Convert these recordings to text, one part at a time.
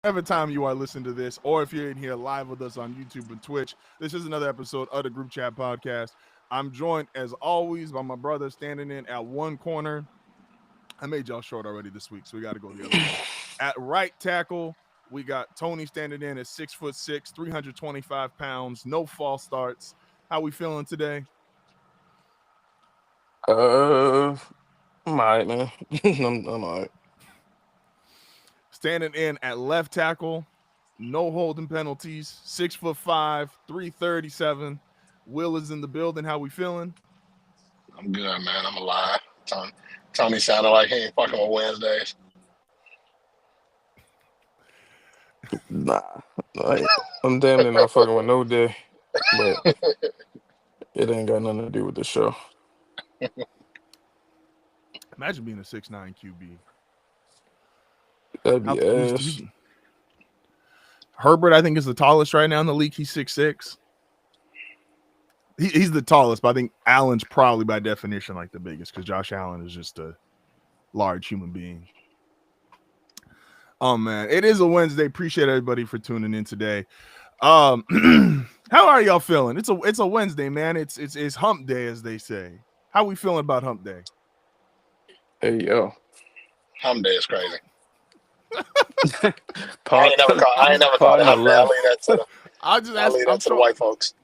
Every time you are listening to this, or if you're in here live with us on YouTube and Twitch, this is another episode of the Group Chat Podcast. I'm joined, as always, by my brother standing in at one corner. I made y'all short already this week, so we got to go the other way. At right tackle, we got Tony standing in at 6'6", 325 pounds, no false starts. How we feeling today? Uh, I'm alright, man. I'm alright. Standing in at left tackle, no holding penalties, 6'5", 337. Will is in the building. How we feeling? I'm good, man. I'm alive. Tony sounded like he ain't fucking with Wednesdays. Nah, I'm damn near not fucking with no day, but it ain't got nothing to do with the show. Imagine being a 6'9" QB. That'd be ass. Herbert, I think, is the tallest right now in the league. He's 6'6". He's the tallest, but I think Allen's probably by definition like the biggest because Josh Allen is just a large human being. Oh man, it is a Wednesday. Appreciate everybody for tuning in today. How are y'all feeling? It's a Wednesday, man. It's hump day, as they say. How we feeling about hump day? Hey yo, Hump day is crazy. I Part ain't never called it hump day. I leave that to the white folks.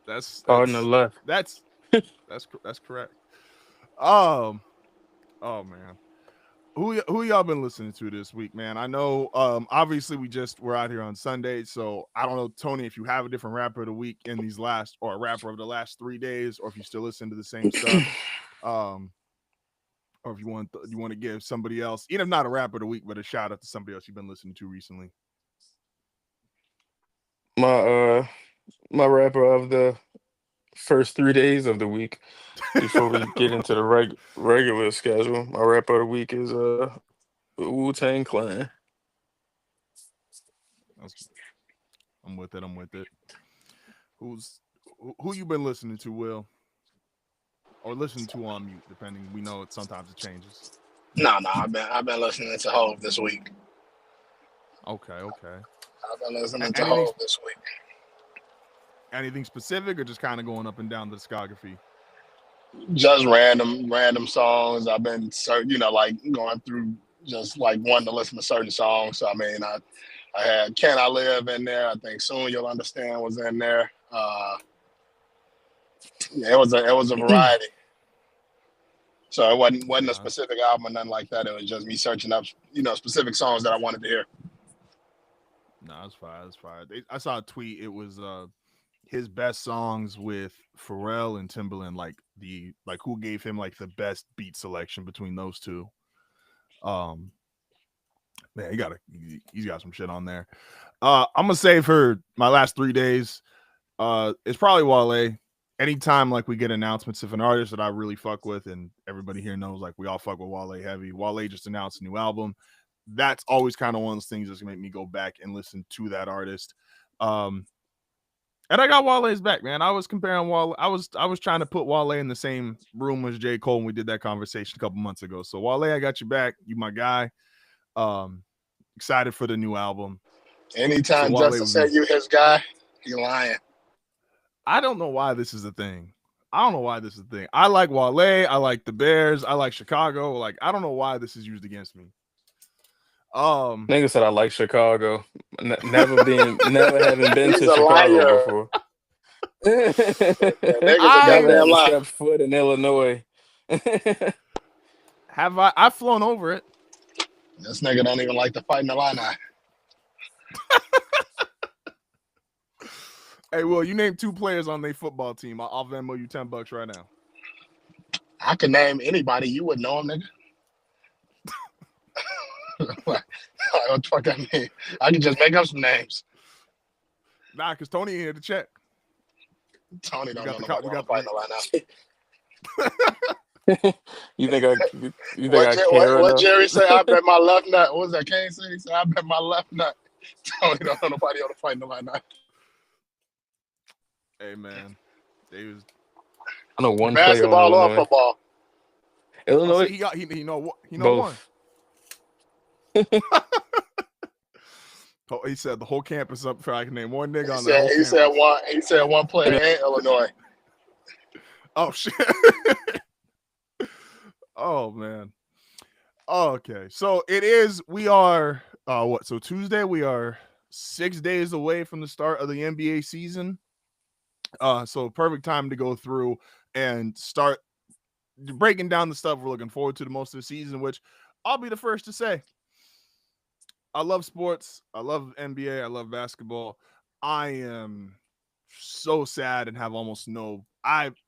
That's on the left. That's correct. Oh man. Who y'all been listening to this week, man? I know obviously we're out here on Sunday, so I don't know, Tony, if you have a different rapper of the week in these last, or a rapper of the last 3 days, or if you still listen to the same stuff. Or if you want to give somebody else, even if not a rapper of the week, but a shout out to somebody else you've been listening to recently. My rapper of the first 3 days of the week before we get into the regular schedule. My rapper of the week is Wu-Tang Clan. I'm with it. Who you been listening to, Will? Or listen to on mute, depending. We know sometimes it changes. No, I've been listening to Hove this week. Okay. I've been listening to Hove this week. Anything specific, or just kind of going up and down the discography? Just random songs. I've been like going through, just like wanting to listen to certain songs. So I mean, I had "Can I Live" in there. I think "Soon You'll Understand" was in there. It was a variety. So it wasn't a specific album or nothing like that. It was just me searching up, specific songs that I wanted to hear. No, that's fine. I saw a tweet. It was his best songs with Pharrell and Timbaland, like who gave him like the best beat selection between those two. Man, he's got some shit on there. I'm gonna say for my last 3 days, it's probably Wale. Anytime like we get announcements of an artist that I really fuck with, and everybody here knows like we all fuck with Wale heavy. Wale just announced a new album. That's always kind of one of those things that's gonna make me go back and listen to that artist. And I got Wale's back, man. I was comparing Wale. I was trying to put Wale in the same room as J. Cole when we did that conversation a couple months ago. So Wale, I got you back. You my guy. Excited for the new album. Anytime Justin said you his guy, he lying. I don't know why this is a thing. I like Wale. I like the Bears. I like Chicago. Like, I don't know why this is used against me. Nigga said I like Chicago. Never having been to Chicago before. I stepped foot in Illinois. Have I? I've flown over it. This nigga don't even like to fight in the line. Hey, Will, you name 2 players on their football team. I'll Venmo you $10 right now. I can name anybody. You would know them, nigga. What the fuck that mean? I can just make up some names. Nah, because Tony ain't here to check. Tony don't know nobody on the fight in the line now. You think I care? What Jerry say? I bet my left nut. What was that Kane say? He said, I bet my left nut. Tony don't know nobody on the fight in the line now. Hey man, I know one basketball or football. Illinois. He know one. Oh, he said the whole campus up for I can name one nigga He on the said whole he said campus. one player in Illinois. Oh shit. Oh man. Okay. So it is we are what? So Tuesday we are 6 days away from the start of the NBA season. So perfect time to go through and start breaking down the stuff we're looking forward to the most of the season, which I'll be the first to say. I love sports. I love NBA. I love basketball. I am so sad and have almost no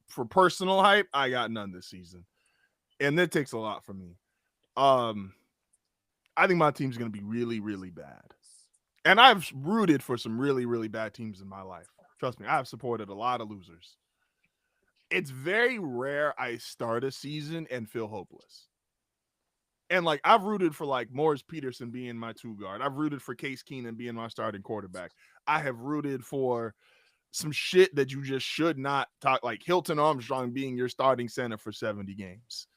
for personal hype, I got none this season. And that takes a lot from me. I think my team's gonna be really, really bad. And I've rooted for some really, really bad teams in my life. Trust me, I've supported a lot of losers. It's very rare I start a season and feel hopeless. And like I've rooted for like Morris Peterson being my 2 guard. I've rooted for Case Keenum being my starting quarterback. I have rooted for some shit that you just should not talk, like Hilton Armstrong being your starting center for 70 games.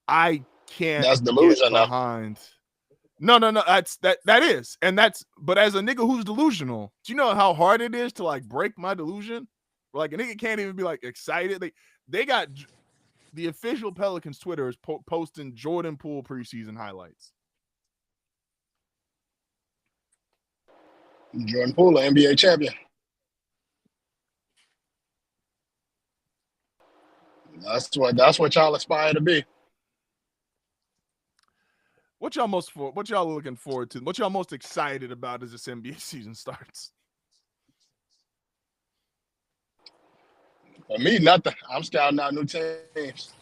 I can't That's get delusion. behind. No. That is. And that's but as a nigga who's delusional, do you know how hard it is to like break my delusion? Like a nigga can't even be like excited. They got the official Pelicans Twitter is posting Jordan Poole preseason highlights. Jordan Poole, NBA champion. That's what y'all aspire to be. What y'all looking forward to? What y'all most excited about as this NBA season starts? For me, nothing. I'm scouting out new teams.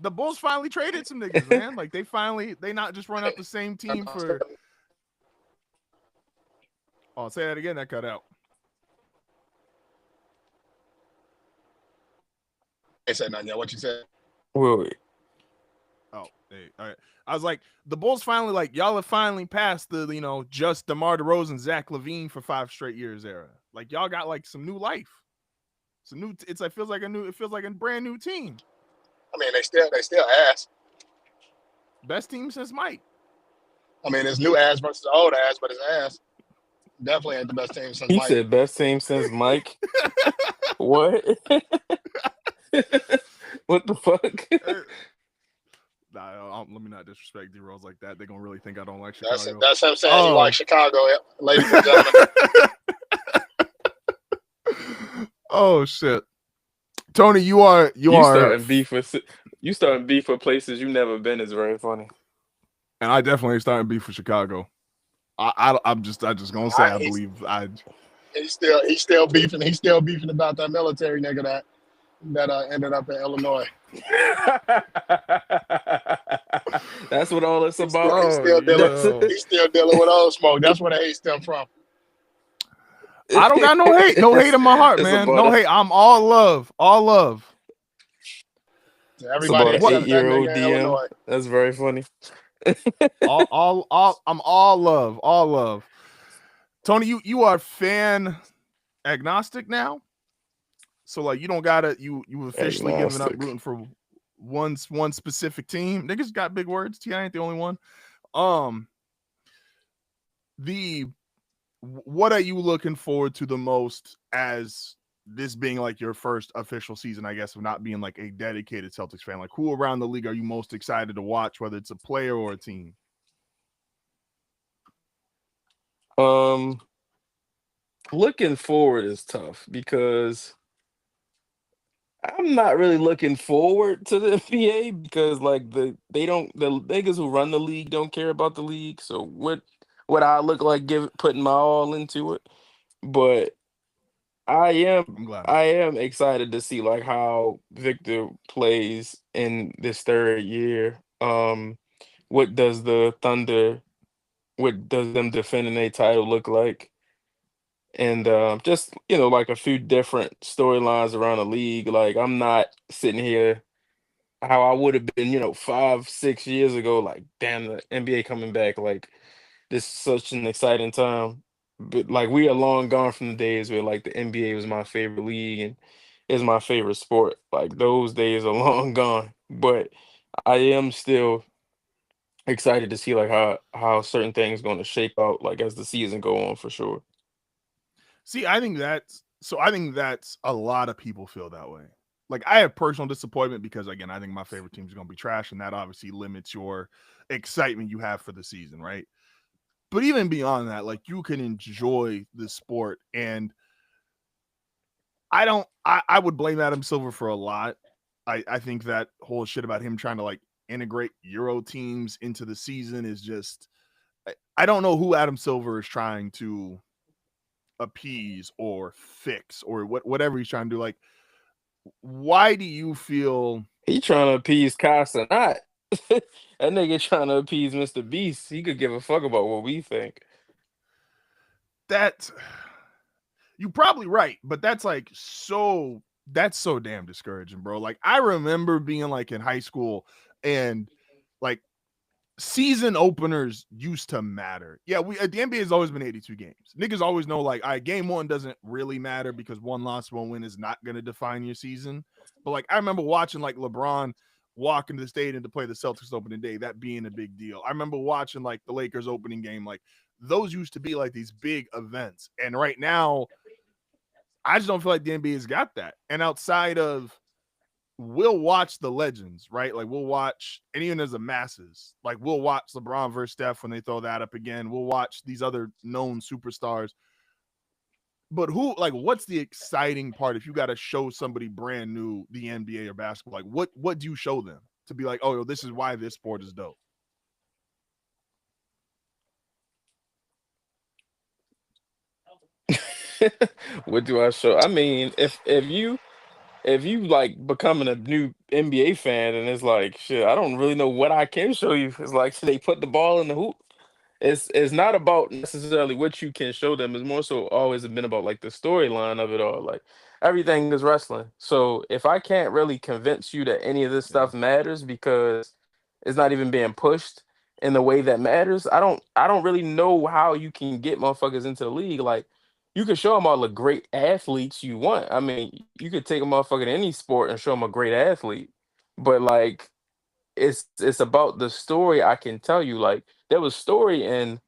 The Bulls finally traded some niggas, man. Like they not just run up the same team for. Oh, say that again. That cut out. I said nothing yet. What you said? Wait. Oh, hey, all right. I was like, the Bulls finally like y'all have finally passed the just DeMar DeRozan, Zach LaVine for 5 straight years era. Like y'all got like some new life. Some new. It feels like a brand new team. I mean, they still ass. Best team since Mike. I mean, it's new ass versus old ass, but it's ass. Definitely ain't the best team since He Mike. said best team since Mike. What? What the fuck? Nah, let me not disrespect D-Rose like that. They're gonna really think I don't like Chicago. That's him saying he likes Chicago, ladies and gentlemen. Oh shit, Tony, you are starting beef with places you never been is very funny. And I definitely starting beef for Chicago. I'm just gonna say I believe he's still beefing. He's still beefing about that military nigga that ended up in Illinois. That's what all it's about. He's still dealing with old smoke. That's where the hate stem from. I don't got no hate. No hate in my heart, man. No hate. I'm all love. All love. Everybody it's about an 8-year-old DM. Illinois. That's very funny. I'm all love. All love. Tony, you are fan agnostic now. So like you don't gotta you officially given up rooting for one specific team. Niggas got big words. T.I. ain't the only one. What are you looking forward to the most as this being like your first official season, I guess, of not being like a dedicated Celtics fan? Like who around the league are you most excited to watch, whether it's a player or a team? Looking forward is tough because I'm not really looking forward to the NBA because like the niggas who run the league don't care about the league. So what I look like putting my all into it. But I am excited to see like how Victor plays in this third year. What does them defending a title look like? And just like a few different storylines around the league. Like I'm not sitting here how I would have been 5-6 years ago. Like damn, the NBA coming back. Like this is such an exciting time. But like we are long gone from the days where like the NBA was my favorite league and is my favorite sport. Like those days are long gone. But I am still excited to see like how certain things going to shape out like as the season go on for sure. See, I think that's a lot of people feel that way. Like I have personal disappointment because again, I think my favorite team is going to be trash, and that obviously limits your excitement you have for the season, right? But even beyond that, like you can enjoy the sport, and I don't. I would blame Adam Silver for a lot. I think that whole shit about him trying to like integrate Euro teams into the season is just. I don't know who Adam Silver is trying to appease or fix or whatever he's trying to do. Like, why do you feel He trying to appease Casanat. That nigga trying to appease Mr. Beast. He could give a fuck about what we think. that? You're probably right, but that's so damn discouraging, bro. Like I remember being like in high school and like season openers used to matter. Yeah, the NBA has always been 82 games. Niggas always know like, all right, game one doesn't really matter because one loss, one win is not going to define your season. But like, I remember watching like LeBron walk into the stadium to play the Celtics opening day, that being a big deal. I remember watching like the Lakers opening game, like those used to be like these big events. And right now, I just don't feel like the NBA has got that. And outside of we'll watch the legends, right? Like we'll watch, and even as the masses, like we'll watch LeBron versus Steph when they throw that up again. We'll watch these other known superstars. But who, like, what's the exciting part if you got to show somebody brand new the NBA or basketball? Like, what do you show them to be like, oh, this is why this sport is dope? What do I show? I mean, if you like becoming a new NBA fan and it's like shit, I don't really know what I can show you. It's like should they put the ball in the hoop. It's not about necessarily what you can show them. It's more so always been about like the storyline of it all. Like everything is wrestling. So if I can't really convince you that any of this Yeah. stuff matters because it's not even being pushed in the way that matters, I don't really know how you can get motherfuckers into the league. Like you can show them all the great athletes you want. I mean, you could take a motherfucker to any sport and show them a great athlete, but like it's about the story I can tell you. Like there was story in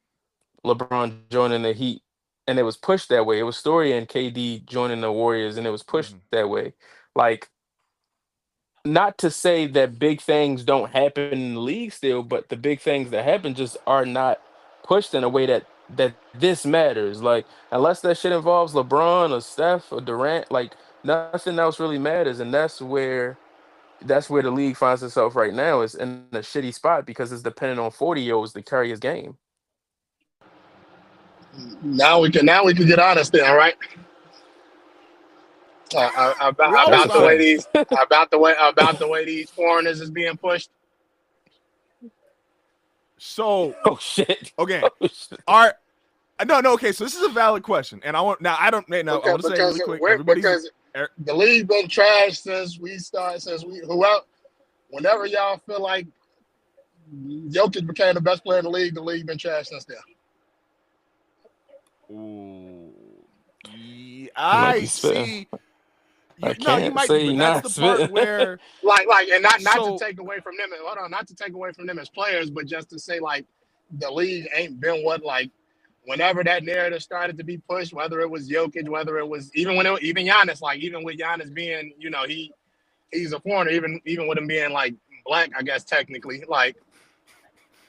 LeBron joining the Heat, and it was pushed that way. It was story in KD joining the Warriors, and it was pushed Mm-hmm. that way. Like not to say that big things don't happen in the league still, but the big things that happen just are not pushed in a way that this matters. Like unless that shit involves LeBron or Steph or Durant, like nothing else really matters, and that's where the league finds itself right now is in a shitty spot because it's dependent on 40-year-olds to carry his game. Now we can get honest then, right? We always About the way honest. these about the way these foreigners is being pushed. So, Oh shit. okay. Oh, shit. Our no, okay. So this is a valid question, and I want now. I don't. Now I want to say really quick. Everybody's Because the league been trash since we whoever whenever y'all feel like Jokic became the best player in the league been trash since then. Ooh, yeah, He might I be spitting. see. I No, you can't might be, say he but that's not the part spitting. where And not to so take away from them. Hold on, not to take away from them as players, but just to say like the league ain't been what like whenever that narrative started to be pushed, whether it was Jokic, whether it was even Giannis, like even with Giannis being, he's a foreigner, even with him being like black, I guess technically, like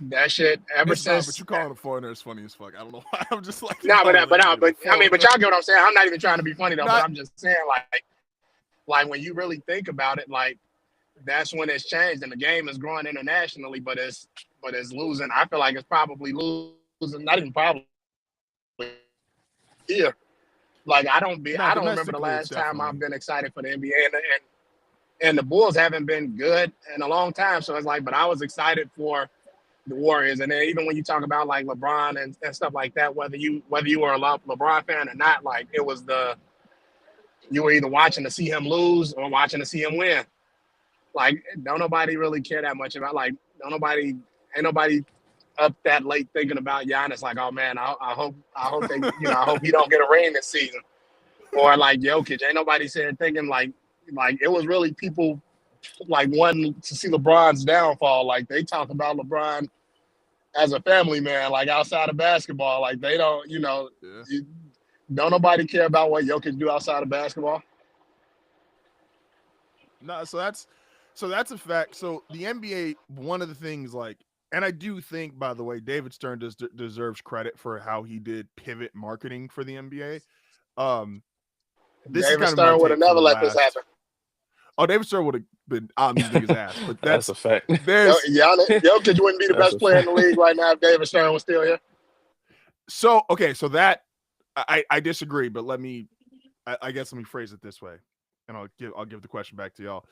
that shit ever it's not. But since. you calling a foreigner is funny as fuck. I don't know why. I'm just like, No, yo, but that no, nigga's a but I mean, but foreigner. y'all get what I'm saying. I'm not even trying to be funny though, but Not I'm just saying like when you really think about it, like that's when it's changed and the game is growing internationally, but it's losing. I feel like it's probably losing, not even probably here. Like no I don't remember the domestically. It's last time I've definitely been excited for the NBA and the Bulls haven't been good in a long time. So it's like, but I was excited for the Warriors. And then even when you talk about like LeBron and stuff like that, whether you were a LeBron fan or not, like it was you were either watching to see him lose or watching to see him win. Like don't nobody really care that much about like don't nobody ain't nobody up that late thinking about Giannis. Like, oh man, I hope they I hope he don't get a ring this season. Or like Jokic, ain't nobody sitting thinking like it was really people like wanting to see LeBron's downfall. Like they talk about LeBron as a family man, like outside of basketball, like they don't, Yeah. don't nobody care about what Jokic do outside of basketball. No, so that's a fact. So the NBA, one of the things and I do think, by the way, David Stern deserves credit for how he did pivot marketing for the NBA. This is David kind of my Stern would have take for never the let this last. happen. Oh, David Stern would have been on these niggas' ass, but That's a fact. there's Jokic wouldn't be the That's best a player in the fact. league right now if David Stern was still here. so okay. So that I disagree, but I guess let me phrase it this way, and I'll give the question back to y'all.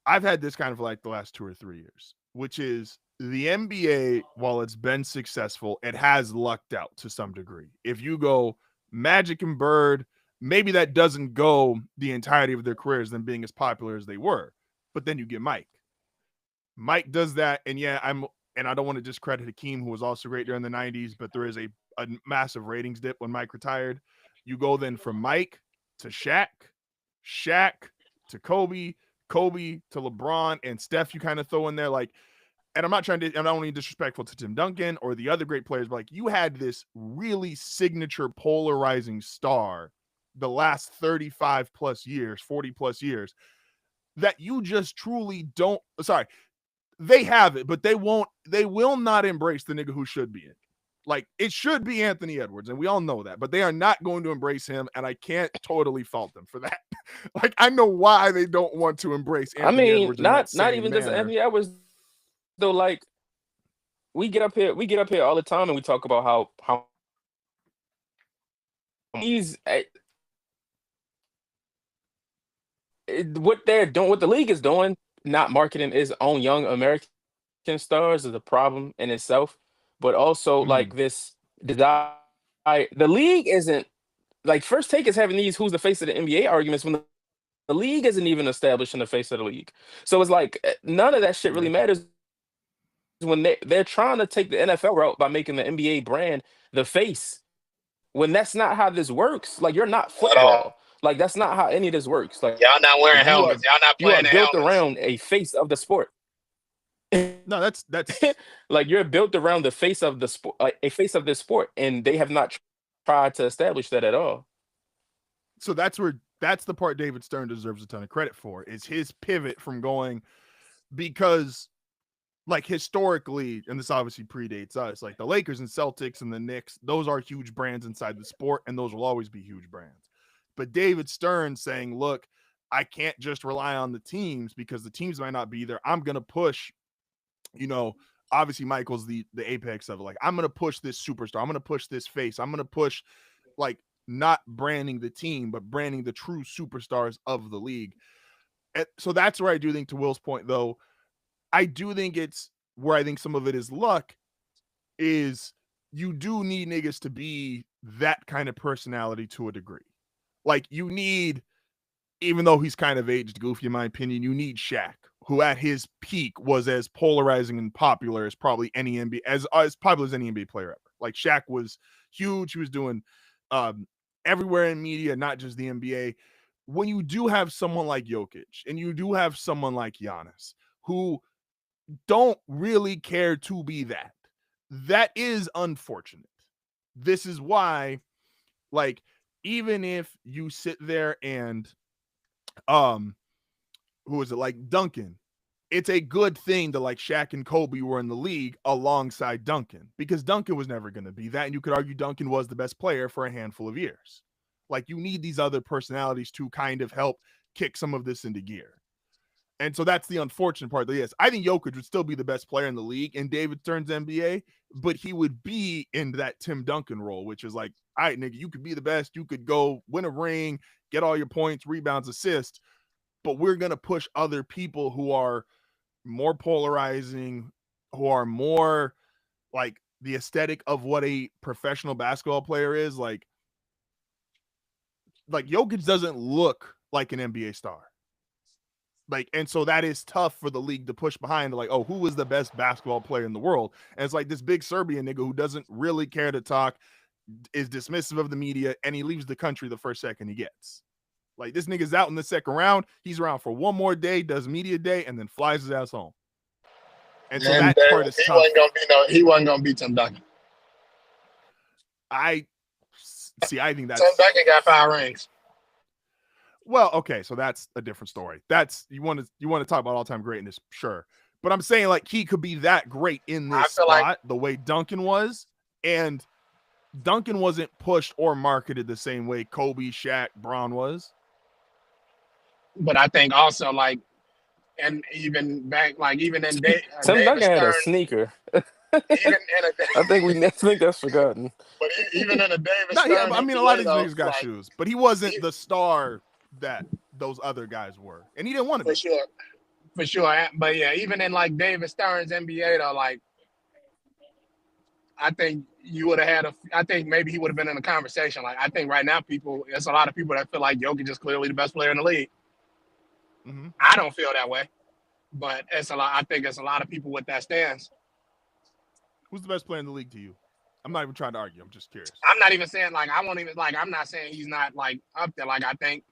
I've had this kind of like the last 2 or 3 years, which is the NBA, while it's been successful, it has lucked out to some degree. If you go Magic and Bird, maybe that doesn't go the entirety of their careers, them being as popular as they were. But then you get Mike. Mike does that, and I don't want to discredit Hakeem, who was also great during the 90s, but there is a massive ratings dip when Mike retired. You go then from Mike to Shaq to Kobe to LeBron, and Steph you kind of throw in there. And I'm not only disrespectful to Tim Duncan or the other great players, but you had this really signature polarizing star the last 35 plus years, 40 plus years that you just truly don't. Sorry, they have it, but they will not embrace the nigga who should be it. It should be Anthony Edwards, and we all know that, but they are not going to embrace him, and I can't totally fault them for that. I know why they don't want to embrace Anthony Edwards in that same not even just manner. Anthony Edwards though. Like we get up here all the time, and we talk about how he's what they're doing, what the league is doing, not marketing its own young American stars is a problem in itself, but also like this desire. The league isn't like First Take is having these who's the face of the NBA arguments when the league isn't even established in the face of the league. So it's like none of that shit really matters when they're trying to take the NFL route by making the NBA brand the face. When that's not how this works. Like you're not At all. football. Like that's not how any of this works. Like Y'all not wearing helmets. Y'all not you are playing the built helmets. around a face of the sport. No, that's like you're built around the face of the sport, like a face of this sport, and they have not tried to establish that at all. So that's the part David Stern deserves a ton of credit for, is his pivot from going, because historically, and this obviously predates us, the Lakers and Celtics and the Knicks, those are huge brands inside the sport, and those will always be huge brands. But David Stern saying, look, I can't just rely on the teams because the teams might not be there. I'm going to push, obviously Michael's the apex of it. I'm going to push this superstar. I'm going to push this face. I'm going to push not branding the team, but branding the true superstars of the league. And so that's where I do think, to Will's point, though, I do think it's where I think some of it is luck, is you do need niggas to be that kind of personality to a degree. You need, even though he's kind of aged goofy, in my opinion, you need Shaq, who at his peak was as polarizing and popular as probably any NBA, as popular as any NBA player ever. Shaq was huge. He was doing everywhere in media, not just the NBA. When you do have someone like Jokic and you do have someone like Giannis who don't really care to be that is unfortunate. This is why, even if you sit there and who is it, Duncan, it's a good thing that Shaq and Kobe were in the league alongside Duncan, because Duncan was never going to be that, and you could argue Duncan was the best player for a handful of years. You need these other personalities to kind of help kick some of this into gear. And so that's the unfortunate part. Yes, I think Jokic would still be the best player in the league in David Stern's NBA, but he would be in that Tim Duncan role, which is all right, nigga, you could be the best. You could go win a ring, get all your points, rebounds, assists, but we're going to push other people who are more polarizing, who are more the aesthetic of what a professional basketball player is. Jokic doesn't look like an NBA star. And so that is tough for the league to push behind, who is the best basketball player in the world? And it's this big Serbian nigga who doesn't really care to talk, is dismissive of the media, and he leaves the country the first second he gets. This nigga's out in the second round. He's around for one more day, does media day, and then flies his ass home. And so that part is tough. He wasn't gonna be Tim Duncan. I think that's Tim Duncan got 5 rings. Well, okay, so that's a different story. That's you want to talk about all-time greatness, sure. But I'm saying like he could be that great in this spot the way Duncan was, and Duncan wasn't pushed or marketed the same way Kobe, Shaq, Bron was. But I think also like, and even back like even in Tim Duncan had a sneaker. I think that's forgotten. But even in a David Stern, I mean, a lot of these niggas got shoes, but he wasn't the star that those other guys were, and he didn't want to be. For sure. But yeah, even in like David Stern's NBA though, like I think you would have had I think maybe he would have been in a conversation. Like I think right now there's a lot of people that feel like Jokic is clearly the best player in the league. Mm-hmm. I don't feel that way, but I think it's a lot of people with that stance. Who's the best player in the league to you? I'm not even trying to argue. I'm just curious. I'm not even saying like I won't even like. I'm not saying he's not like up there. Like I think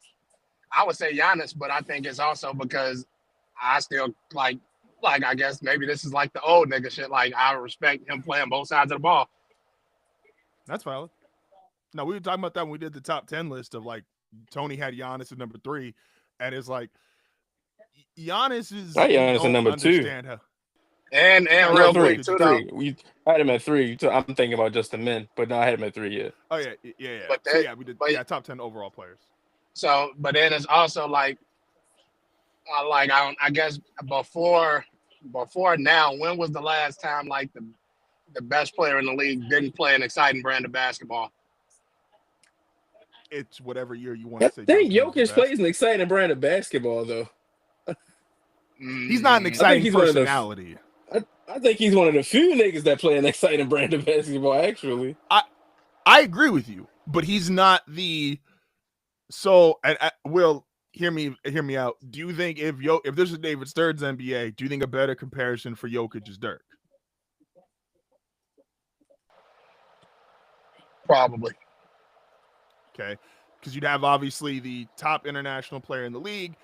I would say Giannis, but I think it's also because I still like I guess maybe this is like the old nigga shit. Like I respect him playing both sides of the ball. That's valid. No, we were talking about that when we did the top 10 list of like Tony had Giannis at number 3, and it's like Giannis is Giannis at number 2. And real quick too, though. I had him at 3. I'm thinking about just the men, but no, I had him at 3. Yeah. Oh yeah. But we did. Top 10 overall players. So, but then it's also like I guess before now, when was the last time like the best player in the league didn't play an exciting brand of basketball? It's whatever year you want to say. I think Jokic plays an exciting brand of basketball, though. He's not an exciting personality. I think he's one of the few niggas that play an exciting brand of basketball, actually. I agree with you, but he's not the. So, Will, hear me out. Do you think if this is David Stern's NBA, do you think a better comparison for Jokic is Dirk? Probably. Okay, because you'd have obviously the top international player in the league,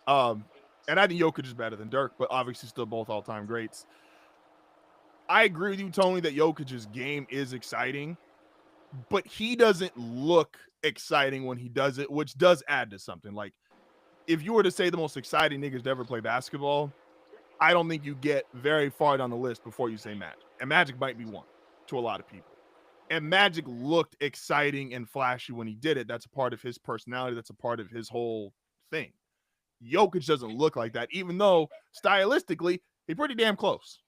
and I think Jokic is better than Dirk, but obviously still both all-time greats. I agree with you, Tony, that Jokic's game is exciting, but he doesn't look exciting when he does it, which does add to something. Like, if you were to say the most exciting niggas to ever play basketball, I don't think you get very far down the list before you say Magic. And Magic might be one to a lot of people. And Magic looked exciting and flashy when he did it. That's a part of his personality. That's a part of his whole thing. Jokic doesn't look like that, even though stylistically, he's pretty damn close.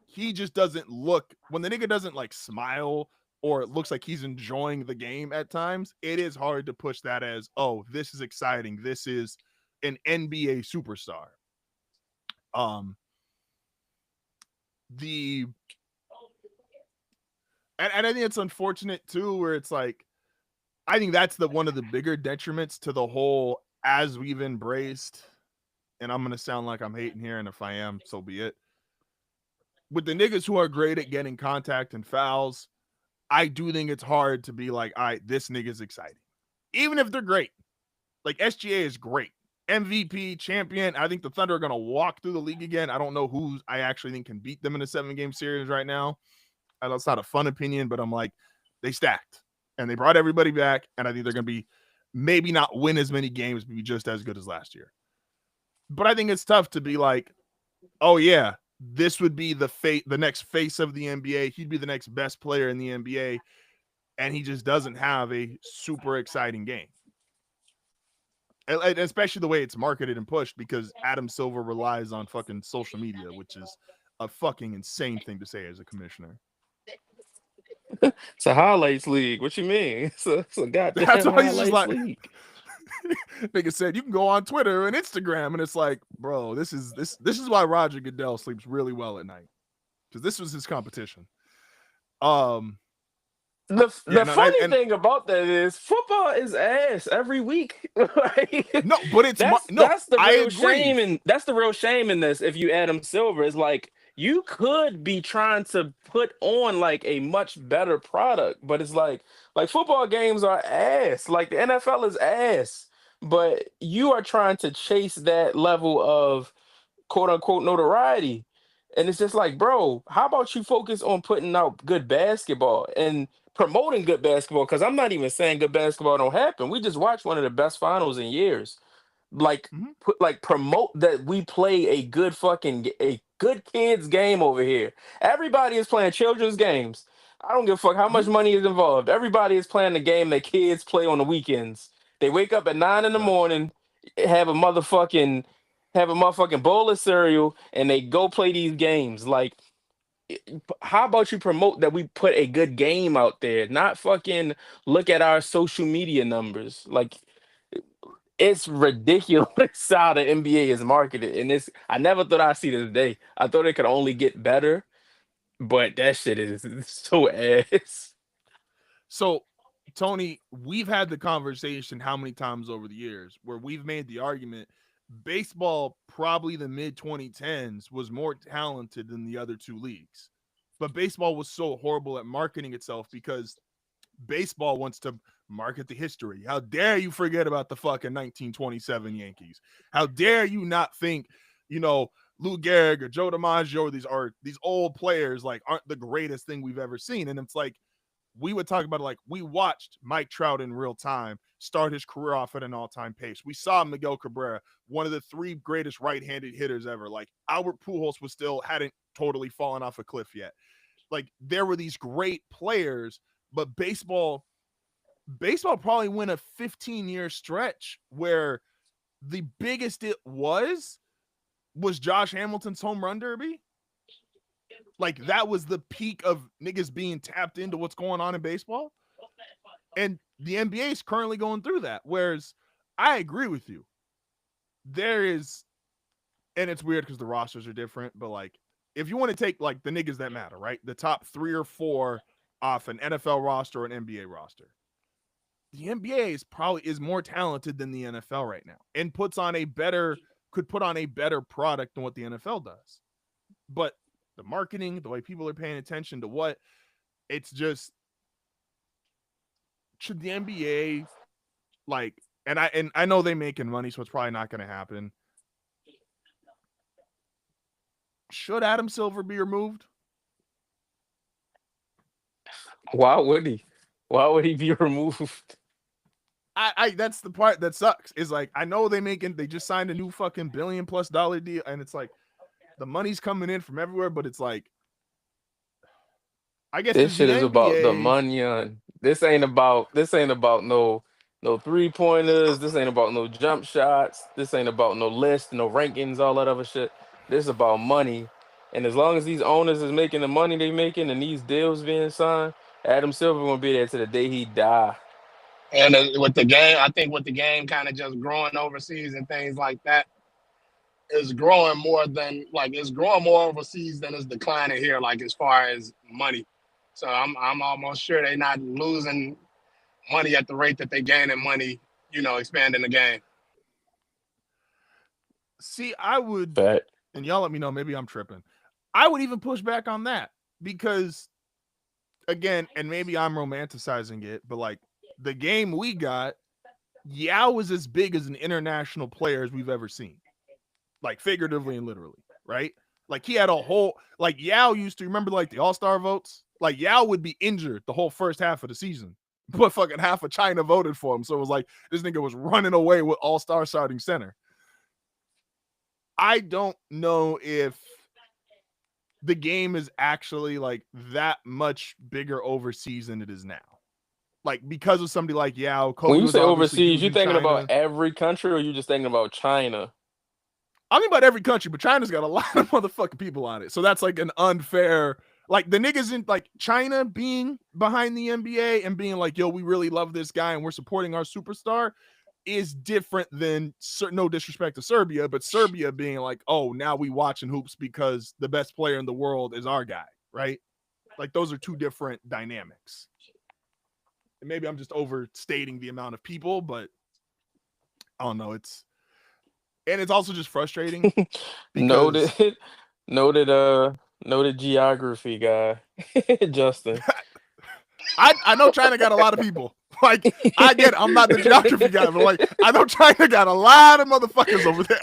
He just doesn't look, when the nigga doesn't like smile or it looks like he's enjoying the game at times, it is hard to push that as, oh, this is exciting. This is an NBA superstar. And I think it's unfortunate too, where it's like, I think that's one of the bigger detriments to the whole, as we've embraced, and I'm going to sound like I'm hating here, and if I am, so be it. With the niggas who are great at getting contact and fouls, I do think it's hard to be like, all right, this nigga's exciting. Even if they're great. Like, SGA is great. MVP, champion. I think the Thunder are going to walk through the league again. I don't know who I actually think can beat them in a 7-game series right now. I know it's not a fun opinion, but I'm like, they stacked. And they brought everybody back, and I think they're going to be maybe not win as many games, but be just as good as last year. But I think it's tough to be like, oh, yeah, this would be the next face of the NBA. He'd be the next best player in the NBA, and he just doesn't have a super exciting game. And especially the way it's marketed and pushed, because Adam Silver relies on fucking social media, which is a fucking insane thing to say as a commissioner. It's a highlights league. What you mean? It's a goddamn That's why he's highlights just like, league. Nigga said you can go on Twitter and Instagram, and it's like, bro, this is why Roger Goodell sleeps really well at night, because this was his competition. The funny thing about that is football is ass every week. Like, no, but it's that's the real shame, and that's the real shame in this. If you Adam Silver, is like, you could be trying to put on like a much better product, but it's like football games are ass. Like the NFL is ass, but you are trying to chase that level of quote unquote notoriety. And it's just like, bro, how about you focus on putting out good basketball and promoting good basketball? Because I'm not even saying good basketball don't happen. We just watched one of the best finals in years. Like, promote that we play a good a good kids game over here. Everybody is playing children's games. I don't give a fuck how much money is involved. Everybody is playing the game that kids play on the weekends. They wake up at 9 in the morning, have a motherfucking bowl of cereal, and they go play these games. Like, how about you promote that we put a good game out there, not fucking look at our social media numbers. Like, it's ridiculous how the NBA is marketed, and it's I never thought I'd see this day. I thought it could only get better, but that shit is so ass. So, Tony, we've had the conversation how many times over the years where we've made the argument baseball, probably the mid 2010s, was more talented than the other two leagues. But baseball was so horrible at marketing itself because baseball wants to market the history. How dare you forget about the fucking 1927 Yankees? How dare you not think, Lou Gehrig or Joe DiMaggio or these old players like aren't the greatest thing we've ever seen? And it's like, we would talk about it like we watched Mike Trout in real time start his career off at an all-time pace. We saw Miguel Cabrera, one of the three greatest right-handed hitters ever. Like Albert Pujols hadn't totally fallen off a cliff yet. Like there were these great players, but baseball probably went a 15-year stretch where the biggest it was Josh Hamilton's home run derby. Like that was the peak of niggas being tapped into what's going on in baseball. And the NBA is currently going through that. Whereas I agree with you. There is, and it's weird because the rosters are different, but like if you want to take like the niggas that matter, right? The top 3 or 4 off an NFL roster or an NBA roster. The NBA is more talented than the NFL right now and could put on a better product than what the NFL does. But the marketing, the way people are paying attention to it's just, should the NBA like, and I know they making money, so it's probably not going to happen. Should Adam Silver be removed? Why would he? Why would he be removed? I that's the part that sucks. Is like, I know they just signed a new fucking $1 billion+ deal, and it's like the money's coming in from everywhere, but it's like, I guess this shit is NBA, about the money. This ain't about no 3-pointers. This ain't about no jump shots. This ain't about no list, no rankings, all that other shit. This is about money. And as long as these owners is making the money they making and these deals being signed, Adam Silver gonna be there to the day he die. And with the game, I think with the game kind of just growing overseas and things like that, it's growing more overseas than it's declining here, like as far as money. So I'm almost sure they're not losing money at the rate that they gaining money, expanding the game. See, I would, Bet. and y'all let me know, maybe I'm tripping. I would even push back on that because, again, and maybe I'm romanticizing it, but like the game we got, Yao was as big as an international player as we've ever seen. Like figuratively and literally, right? Like he had a whole, like Yao used to, remember like the All-Star votes? Like Yao would be injured the whole first half of the season, but fucking half of China voted for him. So it was like, this nigga was running away with All-Star starting center. I don't know if the game is actually like that much bigger overseas than it is now. Like because of somebody like Yao. Kobe when you say overseas, you you thinking about every country or you just thinking about China? I'm thinking about every country, but China's got a lot of motherfucking people on it. So that's like an unfair, like the niggas in like China being behind the NBA and being like, yo, we really love this guy and we're supporting our superstar is different than, no disrespect to Serbia, but Serbia being like, oh, now we watching hoops because the best player in the world is our guy, right? Like those are two different dynamics. And maybe I'm just overstating the amount of people, but I don't know. It's also just frustrating. Noted geography guy, Justin. I know China got a lot of people. Like, I get it. I'm not the geography guy, but like, I know China got a lot of motherfuckers over there.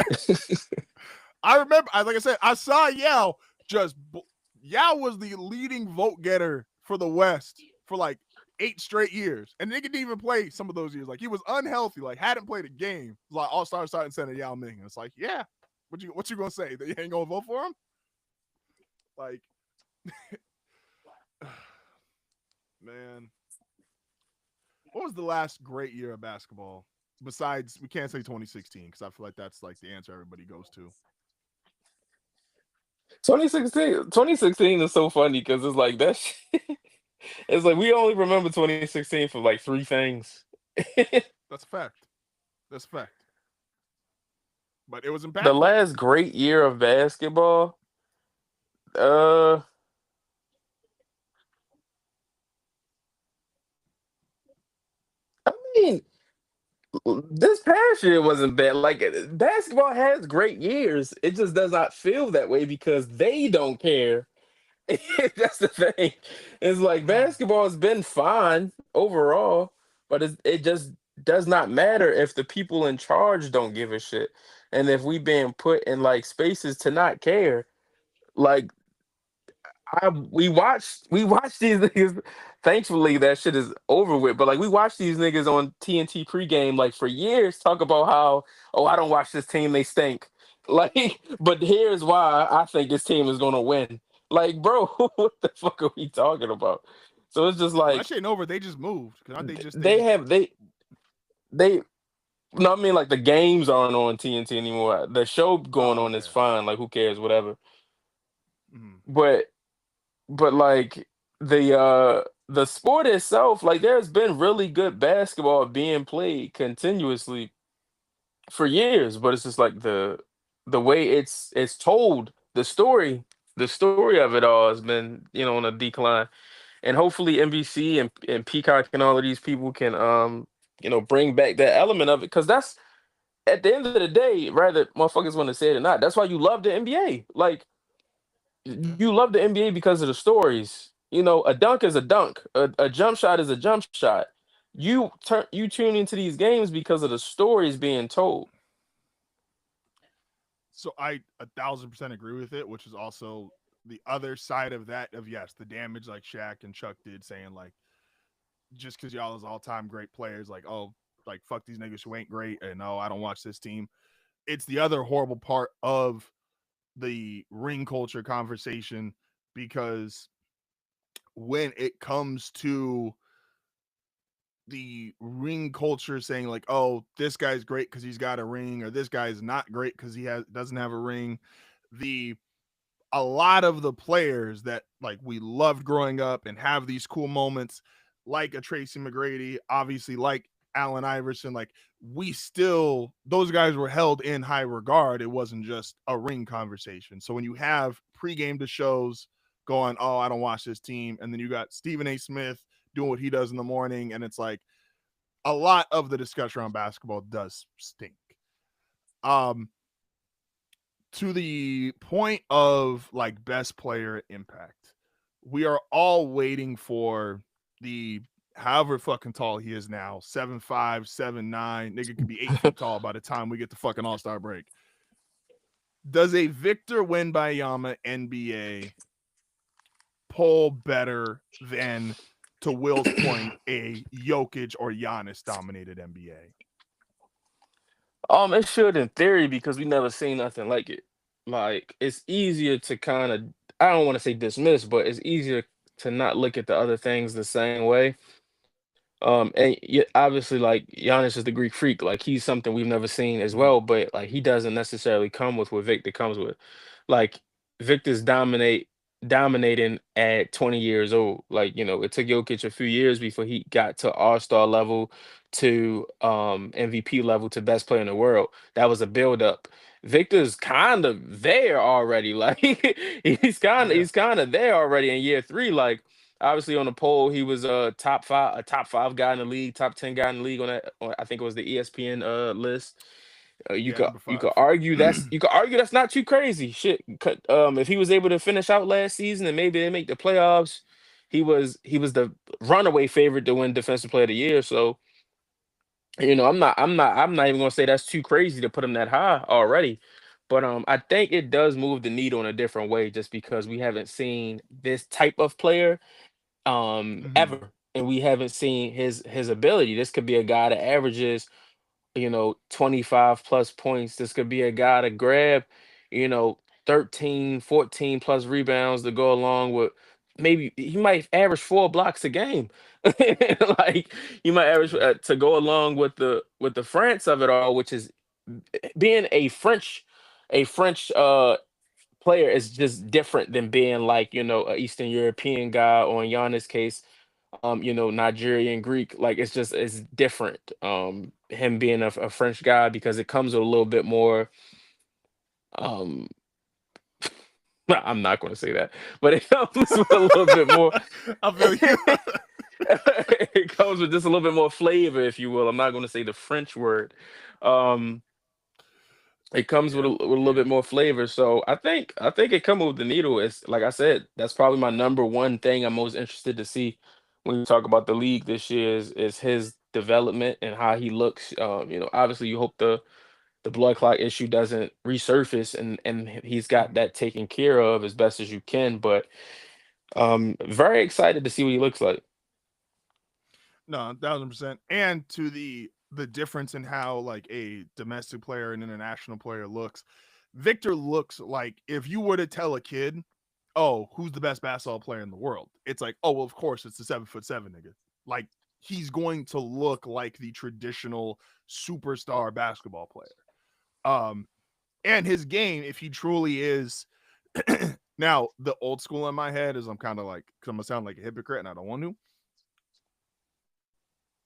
I remember, like I said, I saw Yao just Yao was the leading vote getter for the West for like 8 straight years, and they didn't even play some of those years. Like he was unhealthy, like hadn't played a game. Like all-star starting center Yao Ming. And it's like, yeah, what you gonna say that you ain't gonna vote for him? Like, man, what was the last great year of basketball? Besides, we can't say 2016 because I feel like that's like the answer everybody goes to. 2016 is so funny because it's like that. It's like we only remember 2016 for like three things. That's a fact. That's a fact. But it was The impactful. last great year of basketball, uh, I mean, this past year wasn't bad. Like basketball has great years. It just does not feel that way because they don't care. That's the thing. It's like basketball has been fine overall, but it just does not matter if the people in charge don't give a shit, and if we being put in like spaces to not care. Like we watched these niggas. Thankfully, that shit is over with. But like we watched these niggas on TNT pregame like for years talk about how I don't watch this team, they stink. Like, but here's why I think this team is gonna win. Like, bro, what the fuck are we talking about? So it's just Well, that like shit ain't over. They just moved. Cause they they just have they no, I mean like the games aren't on TNT anymore. The show going oh on is okay. fine. Like who cares, whatever. Mm-hmm. But like the sport itself, like there's been really good basketball being played continuously for years, but it's just like the way it's told, the story of it all has been, on a decline. And hopefully NBC and Peacock and all of these people can bring back that element of it, because that's at the end of the day, rather motherfuckers want to say it or not, that's why you love the NBA. Like you love the NBA because of the stories. A dunk is a dunk. A jump shot is a jump shot. You tune into these games because of the stories being told. So I 1,000% agree with it, which is also the other side of that of yes, the damage like Shaq and Chuck did, saying like just because y'all is all time great players, like like fuck these niggas who ain't great, and no, I don't watch this team. It's the other horrible part of the ring culture conversation because when it comes to the ring culture saying like, oh, this guy's great because he's got a ring, or this guy's not great because he doesn't have a ring. The A lot of the players that like we loved growing up and have these cool moments, like a Tracy McGrady, obviously like Allen Iverson, like we still those guys were held in high regard. It wasn't just a ring conversation. So when you have pregame to shows going, oh, I don't watch this team, and then you got Stephen A. Smith doing what he does in the morning, and it's like a lot of the discussion around basketball does stink. Um, to the point of like best player impact, we are all waiting for the however fucking tall he is now, 7'5", 7'9", nigga could be 8 feet tall by the time we get the fucking All-Star break. Does a Victor Wembanyama NBA pull better than, to Will's point, a Jokic or Giannis dominated NBA? It should in theory because we never seen nothing like it. Like it's easier to kind of, I don't want to say dismiss, but it's easier to not look at the other things the same way. And obviously, like Giannis is the Greek freak. Like he's something we've never seen as Mm-hmm. well. But like he doesn't necessarily come with what Victor comes with. Like Victor's dominating at 20 years old. Like it took Jokic a few years before he got to All Star level, to MVP level, to best player in the world. That was a build up. Victor's kind of there already. Like Yeah. he's kind of there already in year three. Like obviously on the poll, he was a top five guy in the league, top 10 guy in the league on that. I think it was the ESPN list. You Yeah, could number you could 5. argue that's not too crazy. Shit, if he was able to finish out last season and maybe they make the playoffs, he was the runaway favorite to win Defensive Player of the Year. So I'm not even gonna say that's too crazy to put him that high already. But I think it does move the needle in a different way just because we haven't seen this type of player Mhm. ever, and we haven't seen his ability. This could be a guy that averages 25 plus points. This could be a guy to grab, you know, 13, 14 plus rebounds to go along with, maybe he might average 4 blocks a game. Like, you might average Yeah. to go along with the France of it all, which is being a French player is just different than being like, a Eastern European guy, or in Giannis case, Nigerian Greek. Like, it's different. Him being a French guy, because it comes with a little bit more. Um, I'm not going to say that, but it comes with a little bit more. I feel you. It comes with just a little bit more flavor, if you will. I'm not going to say the French word. Um, it comes with Yeah. with a little bit more flavor. So I think it come with the needle. It's like I said, that's probably my number one thing I'm most interested to see when you talk about the league this year is his development and how he looks. Obviously you hope the blood clot issue doesn't resurface, and he's got Mhm. that taken care of as best as you can. But very excited to see what he looks like. No, 1,000%. And to the difference in how like a domestic player and international player looks, Victor looks like if you were to tell a kid, "Oh, who's the best basketball player in the world?" It's like, "Oh, well, of course, it's the 7'7" nigga." Like he's going to look like the traditional superstar basketball player. Um, and his game, if he truly is, now the old school in my head is I'm kind of like, because I'm gonna sound like a hypocrite, and I don't want to,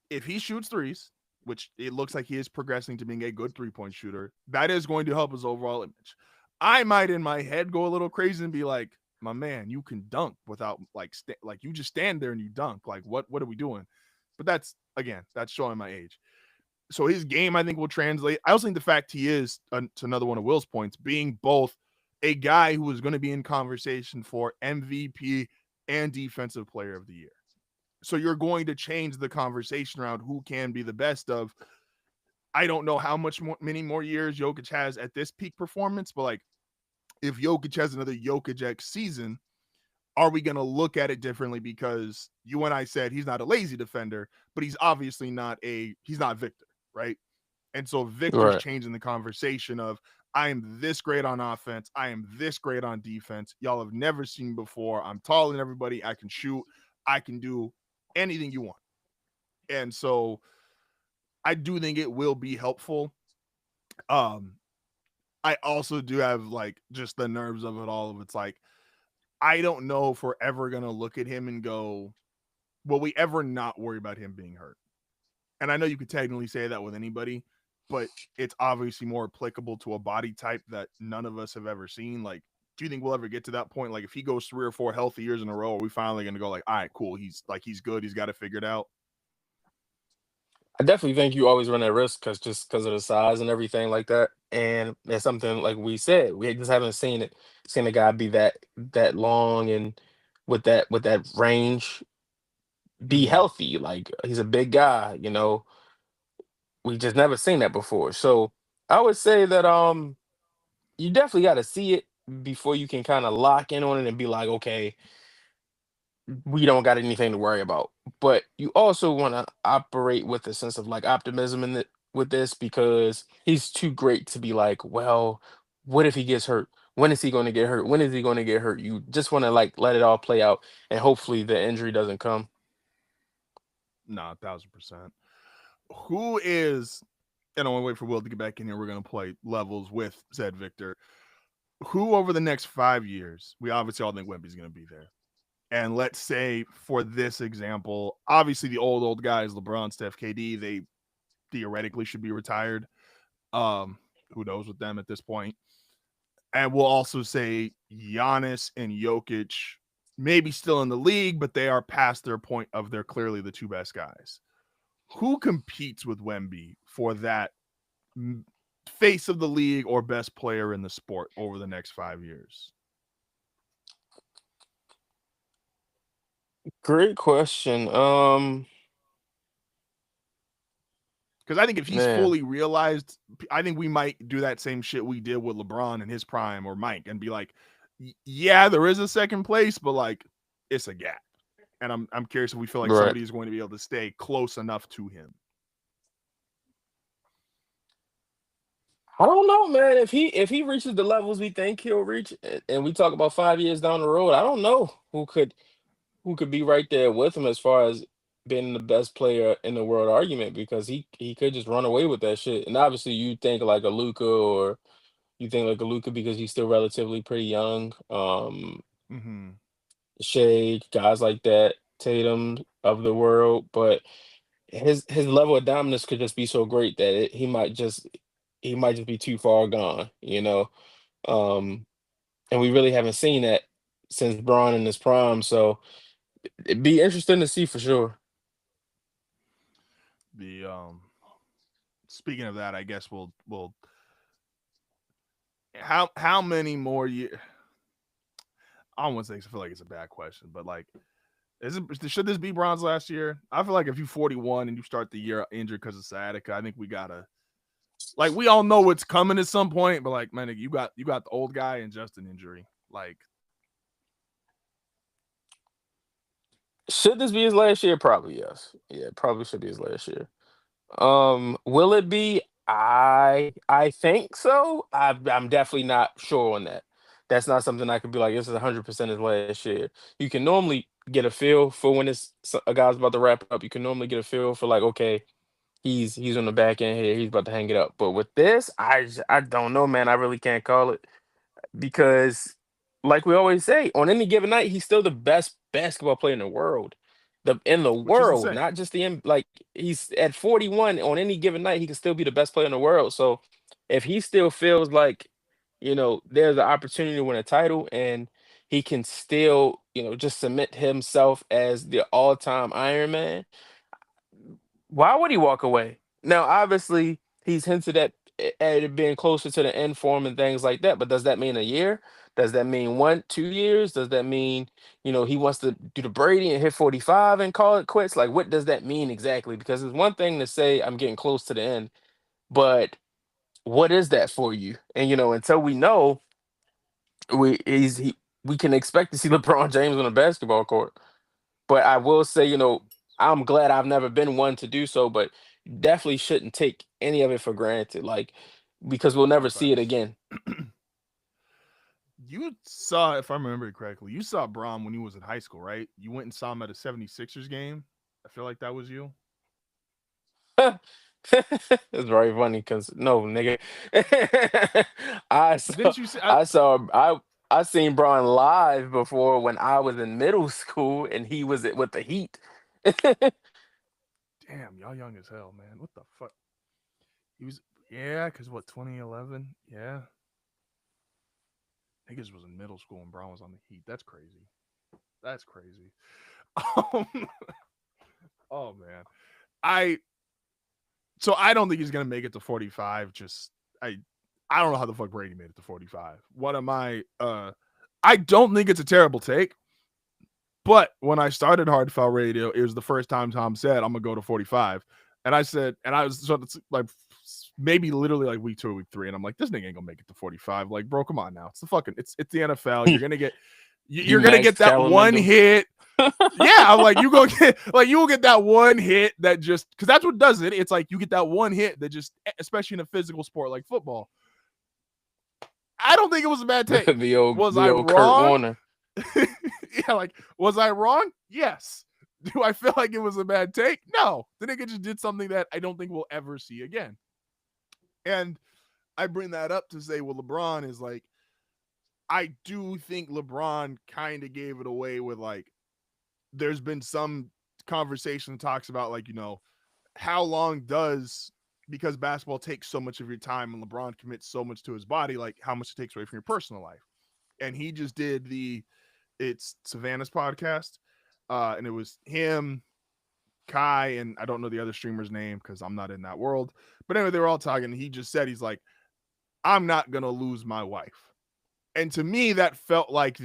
if he shoots threes, which it looks like he is progressing to being a good 3-point shooter, that is going to help his overall image. I might in my head go a little crazy and be like, my man, you can dunk without like you just stand there and you dunk. Like what are we doing? But that's again, that's showing my age. So his game I think will translate. I also think the fact he is to another one of Will's points, being both a guy who is going to be in conversation for MVP and defensive player of the year. So you're going to change the conversation around who can be the best of. I don't know how many more years Jokic has at this peak performance, but like if Jokic has another Jokic X season, are we going to look at it differently? Because you and I said he's not a lazy defender, but he's not Victor, right? And so Victor's Right. changing the conversation of I am this great on offense. I am this great on defense. Y'all have never seen before. I'm taller than everybody. I can shoot. I can do anything you want. And so I do think it will be helpful. Um, I also do have like just the nerves of it all. Of it's like I don't know if we're ever gonna look at him and go, "Will we ever not worry about him being hurt?" And I know you could technically say that with anybody, but it's obviously more applicable to a body type that none of us have ever seen. Like, do you think we'll ever get to that point? Like, if he goes 3 or 4 healthy years in a row, are we finally gonna go like, "All right, cool, he's good, he's got it figured out." I definitely think you always run that risk because of the size and everything like that. And it's something like we said, we just haven't seen a guy be that long and with that range be Mm-hmm. healthy. Like, he's a big guy, we just never seen that before. So I would say that you definitely got to see it before you can kind of lock in on it and be like, okay, we don't got anything to worry about. But you also want to operate with a sense of like optimism with this, because he's too great to be like, well, what if he gets hurt? When is he going to get hurt? When is he going to get hurt? You just want to like let it all play out, and hopefully the injury doesn't come. Nah, 1,000%. Who is? And I want to wait for Will to get back in here. We're gonna play levels with said Victor. Who over the next 5 years? We obviously all think Wemby's gonna be there. And let's say for this example, obviously the old guys, LeBron, Steph, KD, they theoretically should be retired. Who knows with them at this point? And we'll also say Giannis and Jokic, maybe still in the league, but they are past their point of they're clearly the two best guys. Who competes with Wemby for that face of the league or best player in the sport over the next 5 years? Great question. Because I think if he's Man. fully realized, I think we might do that same shit we did with LeBron in his prime or Mike and be like, yeah, there is a second place, but like it's a gap. And I'm curious if we feel like Right. somebody is going to be able to stay close enough to him. I don't know, man. If he reaches the levels we think he'll reach, and we talk about 5 years down the road, I don't know who could be right there with him as far as being the best player in the world argument, because he could just run away with that shit. And obviously, you think like a Luca, or you think like a Luca because he's still relatively pretty young. Mm-hmm. Shea, guys like that, Tatum of the world, but his level of dominance could just be so great that he might just be too far gone, you know. Um, and we really haven't seen that since Braun in his prime, so it'd be interesting to see for sure. The speaking of that, I guess we'll how many more years? I don't want to say, I feel like it's a bad question, but like, should this be Bron's last year? I feel like if you're 41 and you start the year injured because of sciatica, I think we gotta, like, we all know what's coming at some point, but like, man, you got the old guy and just an injury. Like, Should this be his last year? Probably yes. Yeah, it probably should be his last year. Will it be? I think so. I'm definitely not sure on that. That's not something I could be like, this is 100% his last year. You can normally get a feel for when a guy's about to wrap up. You can normally get a feel for like, okay, he's on the back end here. He's about to hang it up. But with this, I don't know, man. I really can't call it, because, like we always say, on any given night, he's still the best basketball player in the world. In the which is world, insane. not just like, he's at 41 on any given night, he can still be the best player in the world. So if he still feels like, there's an opportunity to win a title, and he can still, just cement himself as the all-time Iron Man, why would he walk away? Now, obviously, he's hinted at it being closer to the end form and things like that. But does that mean a year? Does that mean 1, 2 years? Does that mean, he wants to do the Brady and hit 45 and call it quits? Like, what does that mean exactly? Because it's one thing to say I'm getting close to the end, but what is that for you? And until we know, we can expect to see LeBron James on a basketball court. But I will say, I'm glad I've never been one to do so, but definitely shouldn't take any of it for granted, like, because we'll No, never see it facts. again. You saw, if I remember correctly, you saw Brom when he was in high school, right? You went and saw him at a 76ers game. I feel like that was you. It's very funny because no, nigga, I saw, Didn't you see? I saw, I seen Braun live before when I was in middle school, and he was with the Heat. Damn, y'all young as hell, man. What the fuck? He was, yeah, because what, 2011? Yeah. Niggas was in middle school and Brown was on the Heat. That's crazy. That's crazy. Um, oh man, I so I don't think he's gonna make it to 45. Just I don't know how the fuck Brady made it to 45. What am I? I don't think it's a terrible take. But when I started Hard Foul Radio, it was the first time Tom said, I'm gonna go to 45. And I said, and I was sort of like maybe literally like week 2 or week 3. And I'm like, this nigga ain't gonna make it to 45. Like, bro, come on now. It's it's the NFL. You're gonna get You you're gonna get Max that one Kellerman. hit. Yeah, I'm like, you will get that one hit that just, because that's what does it. It's like you get that one hit that just, especially in a physical sport like football. I don't think it was a bad take. the old Was the I old Kurt wrong? Warner. Yeah, like, was I wrong? Yes. Do I feel like it was a bad take? No. The nigga just did something that I don't think we'll ever see again. And I bring that up to say, well, LeBron is like, I do think LeBron kind of gave it away with, like, there's been some conversation that talks about, like, how long does, because basketball takes so much of your time and LeBron commits so much to his body, like how much it takes away from your personal life. And he just did it's Savannah's podcast. And it was him, Kai, and I don't know the other streamer's name because I'm not in that world. But anyway, they were all talking. And he just said, he's like, I'm not going to lose my wife. And to me, that felt like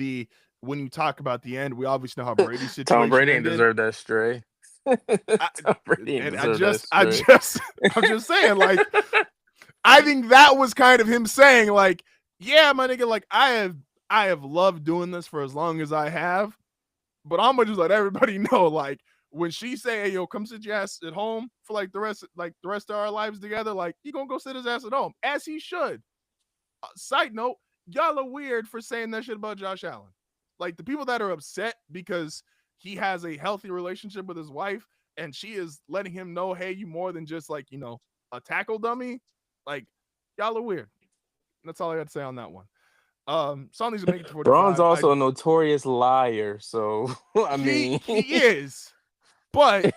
when you talk about the end, we obviously know how Brady's Tom situation Brady ain't ended. deserve that stray. Tom Brady ain't deserve that I'm just saying, like, I think that was kind of him saying, like, yeah, my nigga, like, I have loved doing this for as long as I have, but I'm gonna just let everybody know, like, when she say, hey, yo, come sit your ass at home for like the rest of our lives together, like, he gonna go sit his ass at home, as he should. Side note, y'all are weird for saying that shit about Josh Allen. Like, the people that are upset because he has a healthy relationship with his wife and she is letting him know, hey, you more than just, like, you know, a tackle dummy. Like, y'all are weird. That's all I got to say on that one. Song needs to make it to 45. Braun's also a notorious liar, so I mean, he is, but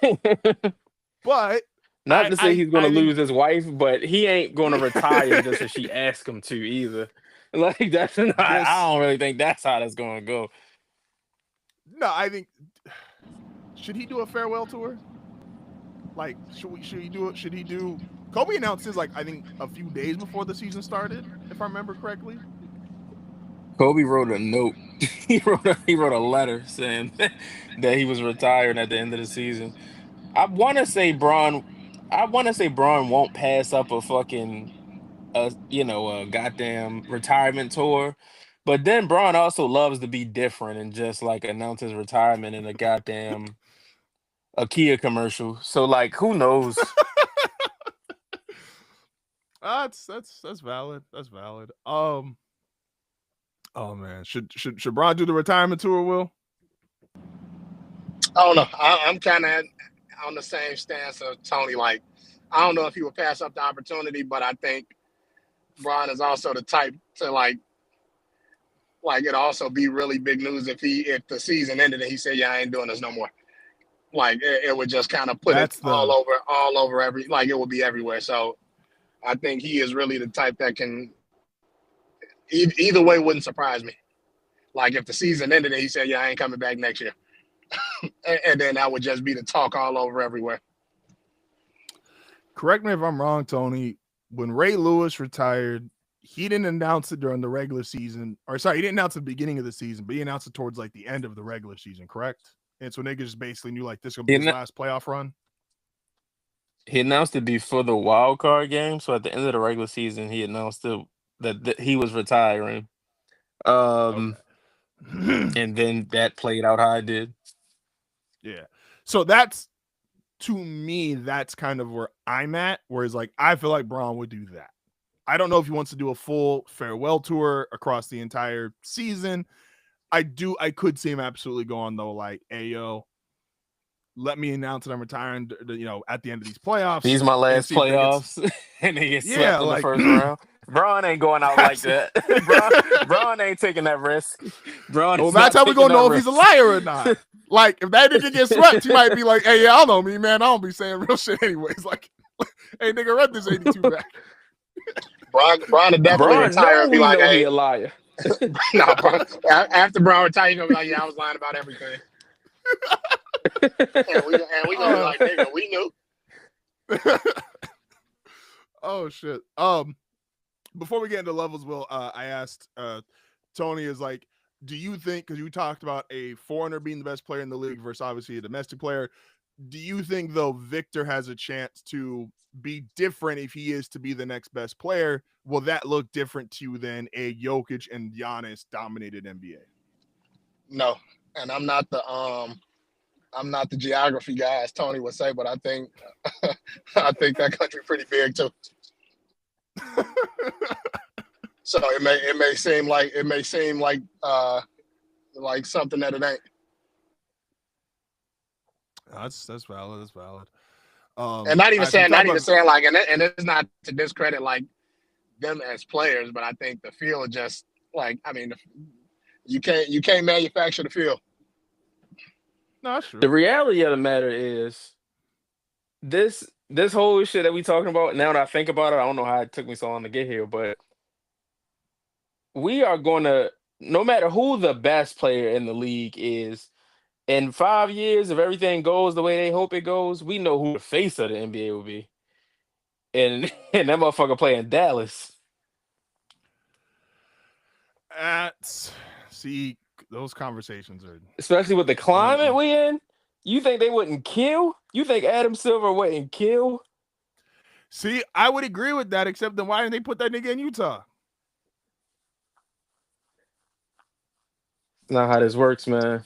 not to say he's going to think, lose his wife, but he ain't going to retire just because she asked him to either. Like, that's not. I don't really think that's how that's going to go. No, I think, should he do a farewell tour? Like, should he do it? Should he do? Kobe announced his, like, I think a few days before the season started, if I remember correctly. Kobe wrote a note. he wrote a letter saying that he was retiring at the end of the season. I want to say Braun won't pass up a fucking a goddamn retirement tour. But then Braun also loves to be different and just like announce his retirement in a goddamn a Kia commercial. So like, who knows? That's valid. That's valid. Oh man, should Braun do the retirement tour? Will? I don't know. I'm kind of on the same stance of Tony. Like, I don't know if he would pass up the opportunity, but I think Braun is also the type to like it also be really big news if the season ended and he said, "Yeah, I ain't doing this no more." Like, it would just kind of put all over it would be everywhere. So I think he is really the type that can either way wouldn't surprise me. Like, if the season ended and he said, "Yeah, I ain't coming back next year," and then that would just be the talk all over everywhere. Correct me if I'm wrong, Tony. When Ray Lewis retired, he didn't announce it during the regular season. Or sorry, he didn't announce it at the beginning of the season, but he announced it towards like the end of the regular season, correct? And so niggas just basically knew like this is gonna be his last playoff run. He announced it before the wild card game, so at the end of the regular season, he announced that he was retiring. Okay. And then that played out how it did. Yeah. So that's, to me, that's kind of where I'm at. Whereas, like, I feel like Braun would do that. I don't know if he wants to do a full farewell tour across the entire season. I could see him absolutely going though, like, hey yo, let me announce that I'm retiring, at the end of these playoffs. These my last playoffs, and they get swept in the first round. Braun ain't going out like that. Braun ain't taking that risk. Well, that's how we gonna know if he's a liar or not. Like, if that nigga gets swept, he might be like, hey, yeah, I don't know me, man. I don't be saying real shit anyways. Like, hey, nigga, run this 82 back. Braun would definitely retire and be like, hey, he a liar. No, bro. After Braun retires, he's gonna be like, yeah, I was lying about everything. and we gonna be like, nigga, we knew. Oh shit. Before we get into levels, Will, I asked Tony, is like, do you think, because you talked about a foreigner being the best player in the league versus obviously a domestic player, do you think though Victor has a chance to be different if he is to be the next best player? Will that look different to you than a Jokic and Giannis dominated NBA? No, and I'm not the geography guy, as Tony would say, but I think that country pretty big too. So it may seem like something that it ain't. That's valid. That's valid. And not even saying like, and it's not to discredit like them as players, but I think the field just like, I mean, you can't manufacture the field. No, that's true. The reality of the matter is this whole shit that we talking about. Now that I think about it, I don't know how it took me so long to get here, but we are going to, no matter who the best player in the league is, in 5 years, if everything goes the way they hope it goes, we know who the face of the NBA will be. And that motherfucker play in Dallas. See, those conversations are, especially with the climate we in. You think they wouldn't kill? You think Adam Silver wouldn't kill? See, I would agree with that, except then why didn't they put that nigga in Utah? That's not how this works, man.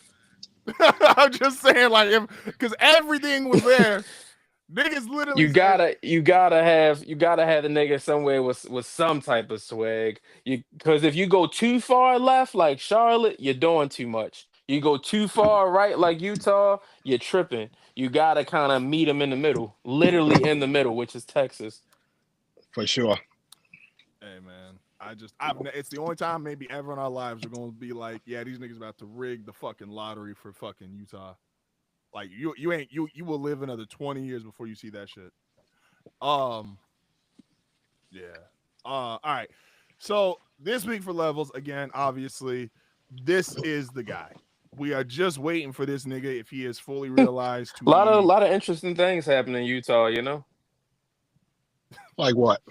I'm just saying, like, because everything was there. Niggas literally You gotta have the nigga somewhere with some type of swag. Because if you go too far left like Charlotte, you're doing too much. You go too far right like Utah, you're tripping. You gotta kind of meet them in the middle, literally in the middle, which is Texas. For sure. Hey man, it's the only time maybe ever in our lives we're gonna be like, yeah, these niggas about to rig the fucking lottery for fucking Utah. Like you will live another 20 years before you see that shit. Yeah. All right. So this week for levels again, obviously, this is the guy. We are just waiting for this nigga if he is fully realized to A lot of interesting things happen in Utah, you know. Like what?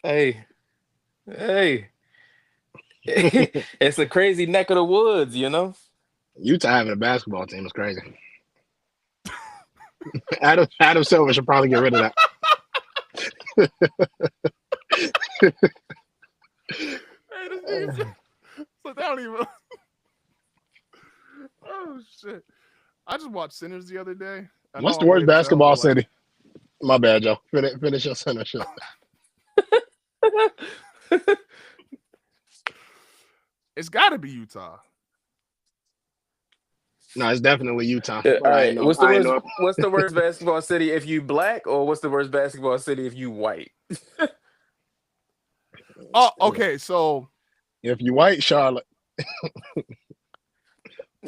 Hey, it's a crazy neck of the woods, you know. Utah having a basketball team is crazy. Adam Silver should probably get rid of that. Hey, this nigga so they don't even. Oh shit! I just watched Sinners the other day. What's the worst basketball city? My bad, Joe. Finish your center shit. It's got to be Utah. No, it's definitely Utah. All right. What's the worst basketball city if you black, or what's the worst basketball city if you white? Oh, okay. So if you white, Charlotte.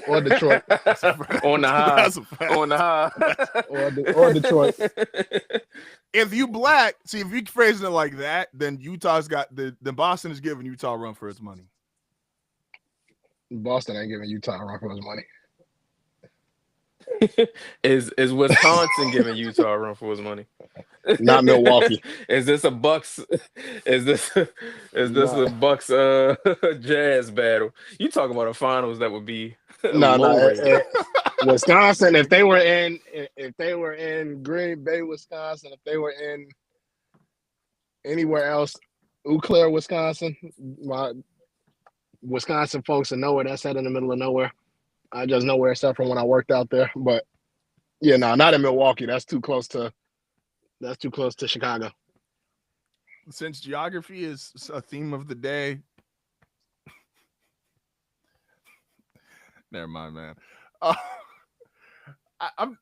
Or Detroit. On the high. On the high. or Detroit. If you black, see, if you phrasing it like that, then Utah's got then Boston is giving Utah a run for its money. Boston ain't giving Utah a run for his money. Is Wisconsin giving Utah a run for his money? Not Milwaukee. Is this a Bucks? Is this a Bucks Jazz battle? You talk about a finals that would be Wisconsin. If they were in Green Bay, Wisconsin, if they were in anywhere else, Eau Claire, Wisconsin, my Wisconsin folks will know where that's at in the middle of nowhere. I just know where it's at from when I worked out there. But yeah, no, not in Milwaukee. That's too close to Chicago. Since geography is a theme of the day, never mind, man. I'm.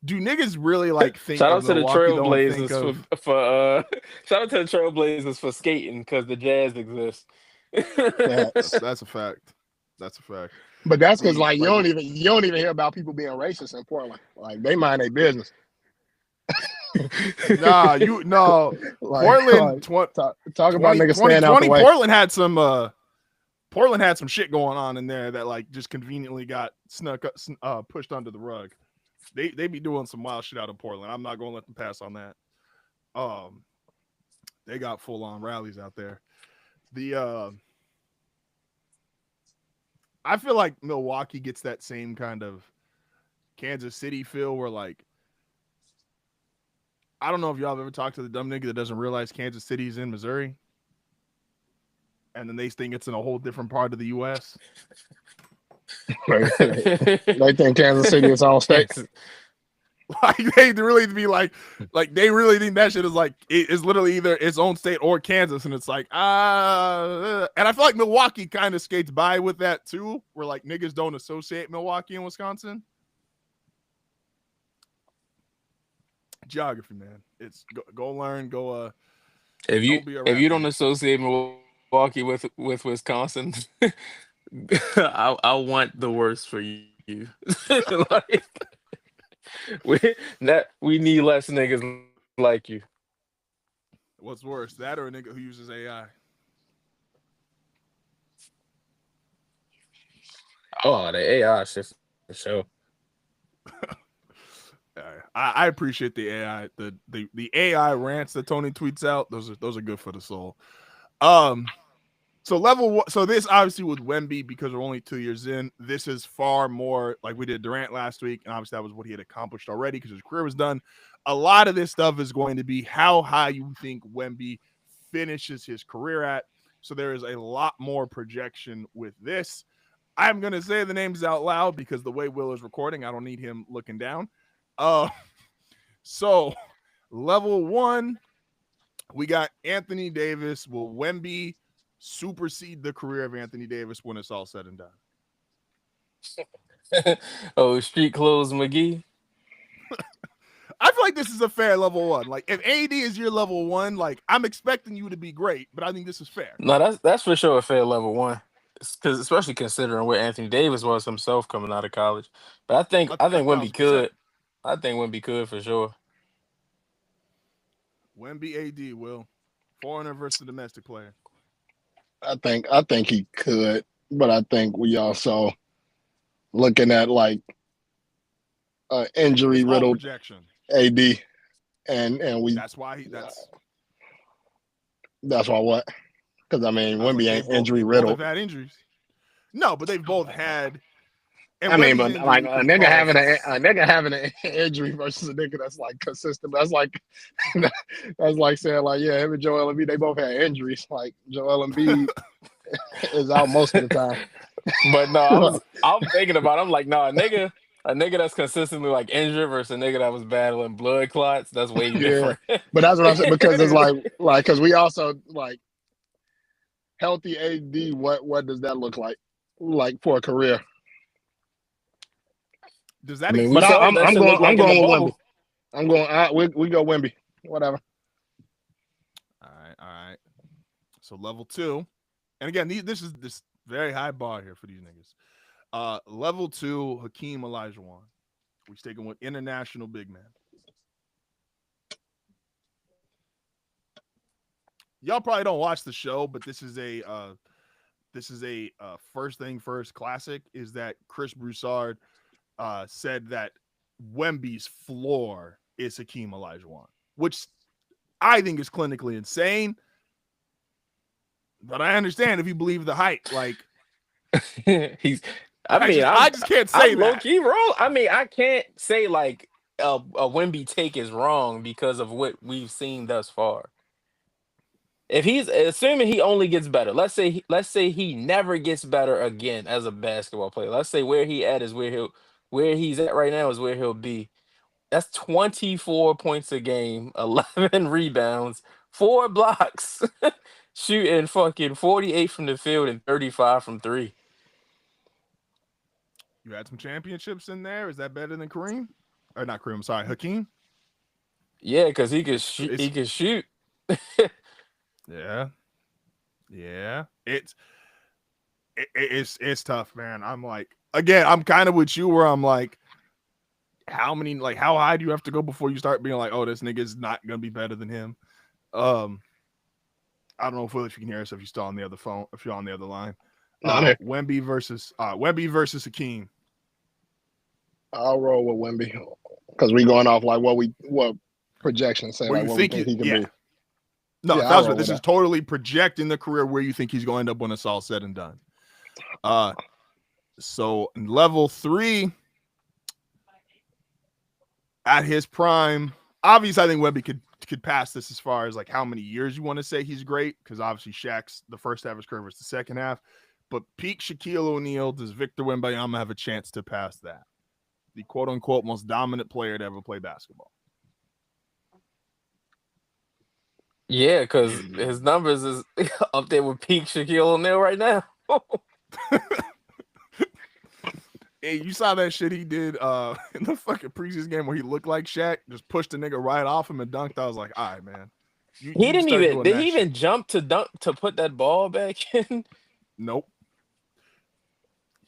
Do niggas really like think? Shout out to the Trailblazers for shout out to the Trailblazers for skating because the Jazz exist. That's a fact. That's a fact. But that's because you don't even hear about people being racist in Portland. Like they mind their business. Nah, Portland. Talk about niggas staying out the way. Portland had some shit going on in there that like just conveniently got pushed under the rug. They be doing some wild shit out of Portland. I'm not gonna let them pass on that. They got full on rallies out there. I feel like Milwaukee gets that same kind of Kansas City feel where like I don't know if y'all have ever talked to the dumb nigga that doesn't realize Kansas City's in Missouri. And then they think it's in a whole different part of the U.S. They think Kansas City is all states. Like they really be like they really think that shit is like it's literally either its own state or Kansas, and it's like and I feel like Milwaukee kind of skates by with that too, where like niggas don't associate Milwaukee and Wisconsin. Geography, man. It's go learn, go if you don't associate Milwaukee with Wisconsin, I want the worst for you. Like, we need less niggas like you. What's worse, that or a nigga who uses AI? Oh, the AI shit for sure. I appreciate the AI, the AI rants that Tony tweets out. Those are good for the soul. So level one, so this obviously with Wemby, because we're only 2 years in, this is far more like we did Durant last week, and obviously that was what he had accomplished already because his career was done. A lot of this stuff is going to be how high you think Wemby finishes his career at. So there is a lot more projection with this. I'm gonna say the names out loud because the way Will is recording, I don't need him looking down. So level one, we got Anthony Davis. Will Wemby supersede the career of Anthony Davis when it's all said and done? Oh, street clothes McGee. I feel like this is a fair level one. Like if AD is your level one, like I'm expecting you to be great, but I think this is fair. No, that's for sure a fair level one. Because especially considering where Anthony Davis was himself coming out of college. But I think Wemby 1,000%. could. I think Wemby could for sure. Wemby AD will foreigner versus domestic player. I think he could, but I think we also looking at like injury It's all riddled projection. AD, and we That's why that's why what? Because I mean, like Wemby ain't injury riddled. Both have had injuries. No, but they've both had. And I mean, Wemby's but injury like could cause- a nigga having an injury versus a nigga that's like consistent. That's like that's like saying like, yeah, him and Joel Embiid, they both had injuries. Like Joel Embiid is out most of the time. But no, I'm thinking about it. I'm like, no, a nigga that's consistently like injured versus a nigga that was battling blood clots, that's way Yeah, different. but that's what I'm saying because it's like because we also like healthy AD. What does that look like for a career? does I that mean, we But exist? saw what that I'm should look going like in the with Wemby. bubble. I'm going. We go Wemby. Whatever. All right. So level two, and again, this is this very high bar here for these niggas. Level two, Hakeem Olajuwon. We're sticking with international big man. Y'all probably don't watch the show, but this is a first thing first classic. Is that Chris Broussard said that Wemby's floor is Hakeem Olajuwon, which I think is clinically insane. But I understand if you believe the hype. Like He's. I mean, I just can't say I'm low that. key wrong. I mean, I can't say like a Wemby take is wrong because of what we've seen thus far. If he's assuming he only gets better, let's say he never gets better again as a basketball player. Let's say where he at is where he's at right now is where he'll be. That's 24 points a game, 11 rebounds, 4 blocks, shooting fucking 48 from the field and 35 from three. You had some championships in there. Is that better than Kareem? Or not Kareem? Sorry, Hakeem. Yeah, because he could It's he could shoot. yeah. It's tough, man. I'm like again, I'm kind of with you where I'm like, how high do you have to go before you start being like, oh, this nigga's not gonna be better than him? I don't know if you can hear us if you're still on the other phone, if you're on the other line. Wemby versus Hakeem. I'll roll with Wemby because we going off like what projections say Where like you what we think think he he can be. No, Yeah, that's what this is totally projecting the career where you think he's going to end up when it's all said and done. So in level 3, at his prime, obviously I think Wemby could pass this as far as like how many years you want to say he's great, because obviously Shaq's the first half of his career versus the second half. But peak Shaquille O'Neal, does Victor Wembanyama have a chance to pass that? The quote unquote most dominant player to ever play basketball. Yeah, because his numbers is up there with peak Shaquille O'Neal right now. Hey, you saw that shit he did in the fucking preseason game where he looked like Shaq, just pushed the nigga right off him and dunked. I was like, all right, man. You He didn't start even doing did that he even shit. jump to dunk to put that ball back in? Nope.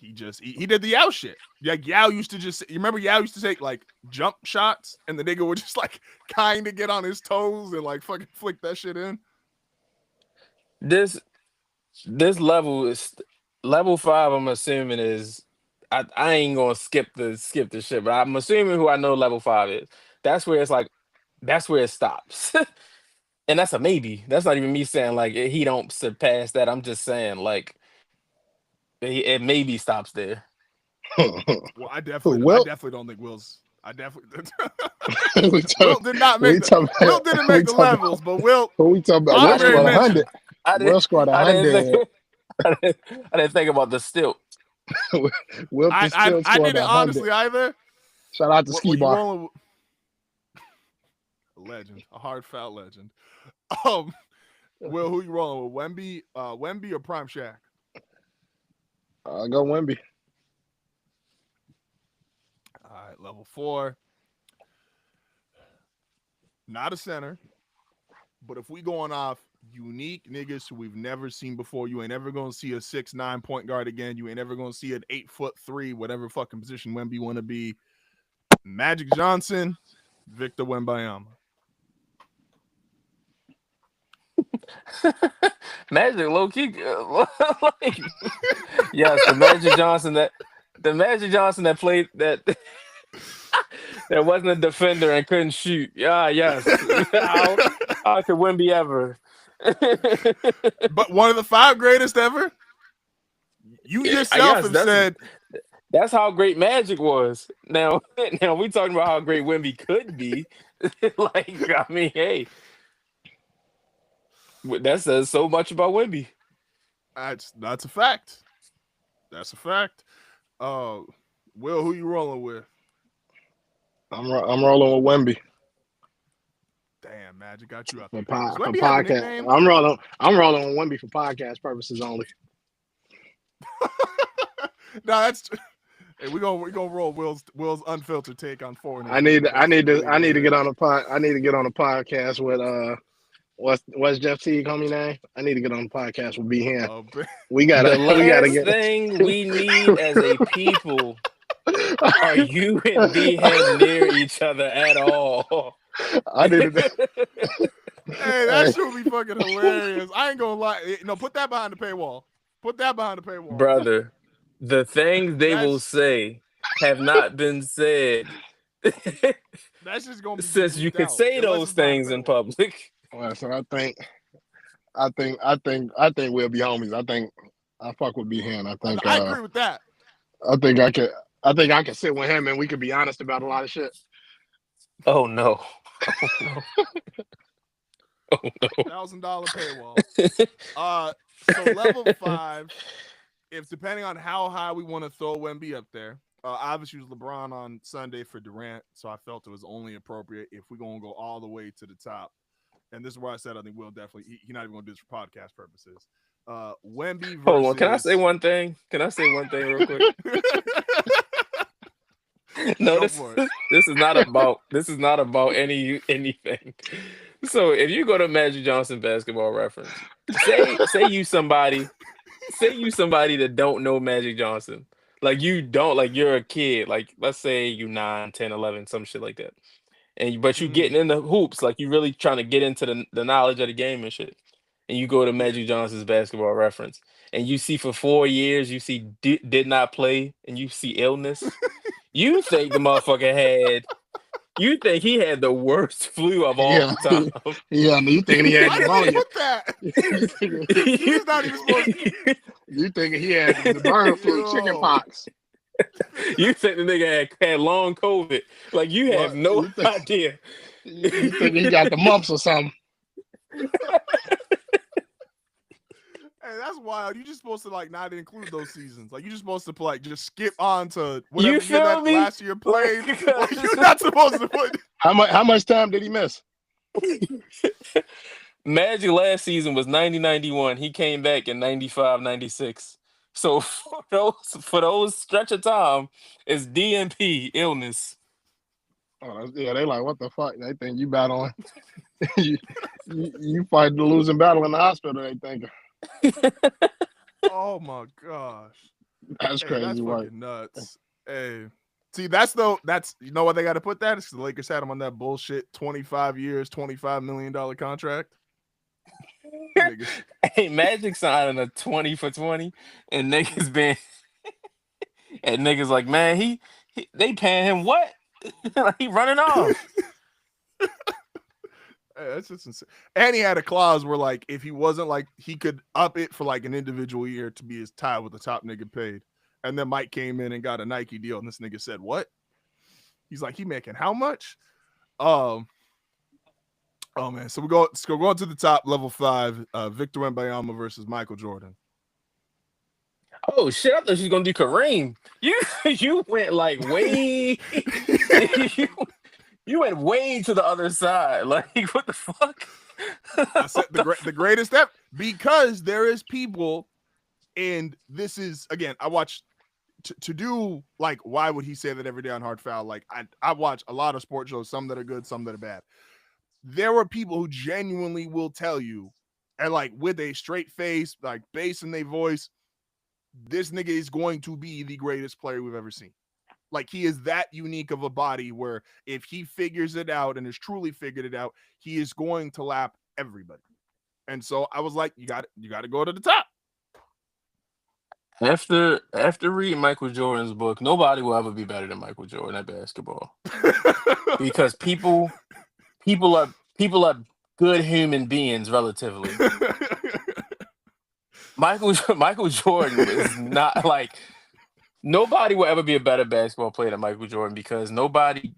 He did the Yao shit. Like Yao used to just, you remember Yao used to take like jump shots and the nigga would just like kind of get on his toes and like fucking flick that shit in. This level is level 5. I'm assuming is I ain't gonna skip the shit, but I'm assuming who I know level 5 is. That's where it's like that's where it stops. And that's a maybe. That's not even me saying like he don't surpass that. I'm just saying like it maybe stops there. Well, I Will definitely don't think Will's. I definitely. we Will talk did not we make the. talk Will about didn't we make the talk about levels, but Will we talk about Will I honorary scored didn't. 100. mention. I didn't. Will scored I didn't 100. think. I didn't think about the stilt. Will still I scored didn't 100. honestly either. Shout out to What Ski you Bar. rolling? A legend, a hard foul legend. Um, Will, who you rolling with? Wemby or Prime Shaq? I'll go Wemby. All right, level 4. Not a center, but if we going off unique niggas who we've never seen before, you ain't ever gonna see a 6'9" point guard again. You ain't ever gonna see an 8'3", whatever fucking position Wemby want to be. Magic Johnson, Victor Wembanyama. Magic low key, like yes, the Magic Johnson that played that that wasn't a defender and couldn't shoot. Yeah, yes. How could Wimby ever? But one of the 5 greatest ever. You yourself Yes, have said that's how great Magic was. Now, now we talking about how great Wimby could be. Like, I mean, hey, that says so much about Wimby. that's a fact. That's a fact. Uh, Will, who you rolling with? I'm rolling with Wemby Damn, Magic got you out the for paint. Does for Wemby have a podcast. nickname? I'm rolling with Wemby for podcast purposes only. No, that's. Hey, we gonna roll Will's unfiltered take on foreigners. I need That's to really I what need it to get is. on a podcast with what's Jeff T coming name? I need to get on the podcast with B Hen. Uh, We The gotta we gotta last get thing we need as a people are you and B Hen near each other at all. I need to Hey, that hey, shit would be fucking hilarious. I ain't gonna lie. No, put that behind the paywall. Put that behind the paywall. Brother, the things they will That's say have not been said that's just gonna be since you bleeped could out say unless those it's behind the things in paywall. public. well, so I think we'll be homies. I fuck with B Hen. I agree with that. I think I can sit with him and we could be honest about a lot of shit. Oh no. Oh no. Oh no. $1,000 paywall. So level 5. If depending on how high we want to throw Wemby up there, obviously it was LeBron on Sunday for Durant, so I felt it was only appropriate if we're gonna go all the way to the top. And this is where I said I think Will definitely he's not even gonna do this for podcast purposes. Wemby versus. Hold on. Can I say one thing? Real quick? No, Go for it. this is not about anything. So if you go to Magic Johnson basketball reference, say you somebody that don't know Magic Johnson. Like you don't, like you're a kid, like let's say you 9, 10, 11, some shit like that. But you Mhm. getting in the hoops, like you really trying to get into the knowledge of the game and shit. And you go to Yeah. Magic Johnson's basketball reference and you see for 4 years, you see did not play and you see illness. You think you think he had the worst flu of all Yeah, time. yeah. You thinking he had Why did they pneumonia? put that? you thinking He's not even supposed to. you thinking he had the bird flu, chicken Yo. pox? You think the nigga had long COVID. Like you have What no you think? idea. You think he got the mumps or something? Hey, that's wild. You just supposed to like not include those seasons. Like you just supposed to like just skip on to whatever You year feel that me? last year played. Like, Like, you're not supposed to put. How much time did he miss? Magic last season was 90-91. He came back in 95-96. So for those stretch of time, it's DNP illness. Oh, yeah, they like what the fuck? They think you battling. you, you fight the losing battle in the hospital. They think Oh my gosh. that's Hey, crazy. that's Right? fucking nuts. Hey. See, that's you know why they got to put that? It's the Lakers had him on that bullshit 25 years, $25 million contract. Niggas. Hey, Magic signing a 20 for 20, and niggas been and niggas like, man, he they paying him what? Like, he running off. That's just insane. And he had a clause where like if he wasn't like he could up it for like an individual year to be his tie with the top nigga paid. And then Mike came in and got a Nike deal, and this nigga said, "What?" He's like, "He making how much?" Oh man, so let's go on to the top, level 5. Victor Wembanyama versus Michael Jordan. Oh shit! I thought she was gonna do Kareem. You went like way. you went way to the other side. Like what the fuck? I said the greatest step because there is people, and this is again. I watch to do like why would he say that every day on Hard Foul? Like I watch a lot of sports shows, some that are good, some that are bad. There are people who genuinely will tell you, and like with a straight face, like bass in their voice, this nigga is going to be the greatest player we've ever seen. Like he is that unique of a body where if he figures it out and has truly figured it out, he is going to lap everybody. And so I was like, you got to go to the top. After reading Michael Jordan's book, nobody will ever be better than Michael Jordan at basketball because people are good human beings relatively. Michael Jordan is not like nobody will ever be a better basketball player than Michael Jordan because nobody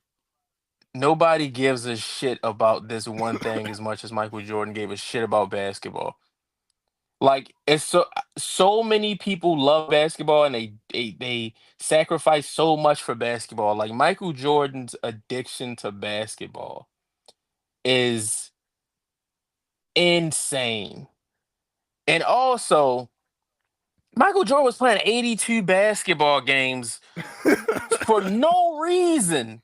gives a shit about this one thing as much as Michael Jordan gave a shit about basketball. Like it's so many people love basketball and they sacrifice so much for basketball. Like Michael Jordan's addiction to basketball is insane. And also, Michael Jordan was playing 82 basketball games for no reason.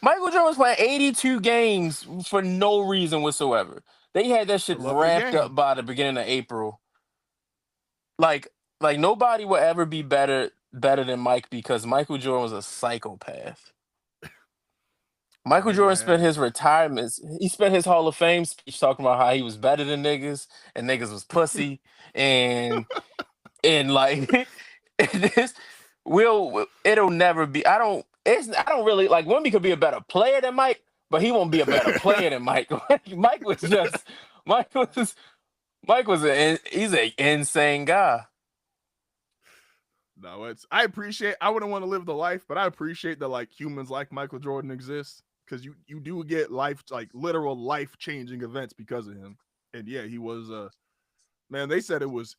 Michael Jordan was playing 82 games for no reason whatsoever. They had that shit wrapped up by the beginning of April. Like nobody will ever be better than Mike because Michael Jordan was a psychopath. Michael Jordan spent his retirement. He spent his Hall of Fame speech talking about how he was better than niggas and niggas was pussy and like this it'll never be. I don't really like Wemby could be a better player than Mike, but he won't be a better player than Mike. Mike was he's an insane guy. No, I wouldn't want to live the life, but I appreciate that like humans like Michael Jordan exist because you do get literal life-changing events because of him. And yeah, he was man, they said it was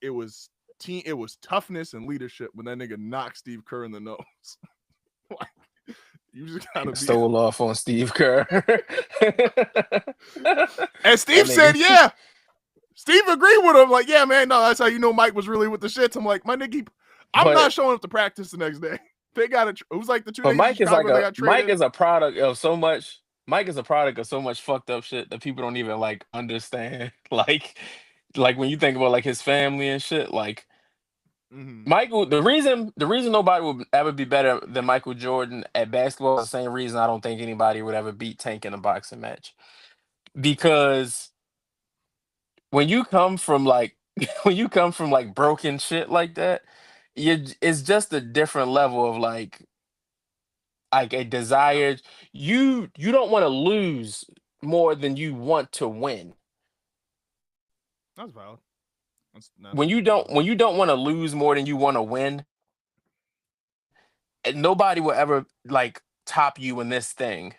toughness and leadership when that nigga knocked Steve Kerr in the nose. Like, you just gotta stole off on Steve Kerr. And Steve said, yeah. Steve agreed with him, like, yeah, man, no, that's how you know Mike was really with the shits. I'm like, my nigga, I'm not showing up to practice the next day. They got it. It was like the 2 days. Mike is a product of so much. Mike is a product of so much fucked up shit that people don't even like understand. Like when you think about like his family and shit, like Michael. The reason nobody will ever be better than Michael Jordan at basketball is the same reason I don't think anybody would ever beat Tank in a boxing match. Because when you come from like broken shit like that, it's just a different level of like a desire. You don't want to lose more than you want to win. That's valid. When you don't want to lose more than you want to win, and nobody will ever like top you in this thing.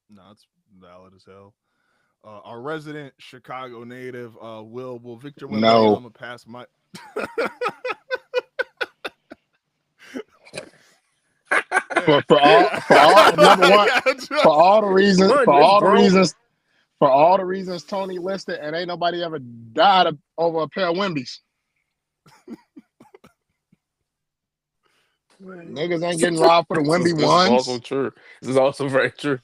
No, it's valid as hell. Our resident Chicago native, will Victor Wembanyama pass my for all the reasons Tony listed, and ain't nobody ever died over a pair of Wembies. Niggas ain't getting robbed for the Wemby ones. This is also very true.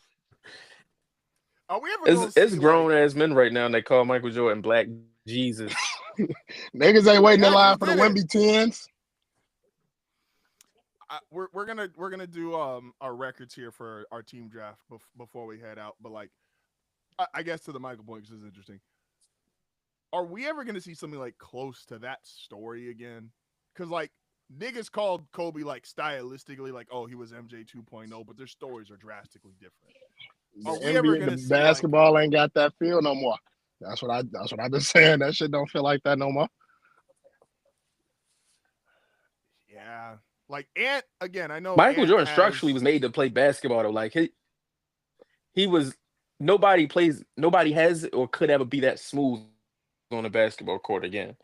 Are we ever it's grown ass men right now and they call Michael Jordan Black Jesus. Niggas ain't waiting in line for the Wemby 10s. We're gonna do our records here for our team draft before we head out, but like I guess to the Michael point, because it's interesting. Are we ever gonna see something like close to that story again? Because like niggas called Kobe like stylistically like, oh, he was MJ 2.0, but their stories are drastically different. Are The we ever NBA, the gonna see like? basketball ain't got that feel no more. That's what I've been saying. That shit don't feel like that no more. Yeah, like Ant again. I know Michael Ant Jordan has. structurally was made to play basketball though. Like he was nobody has or could ever be that smooth on a basketball court again.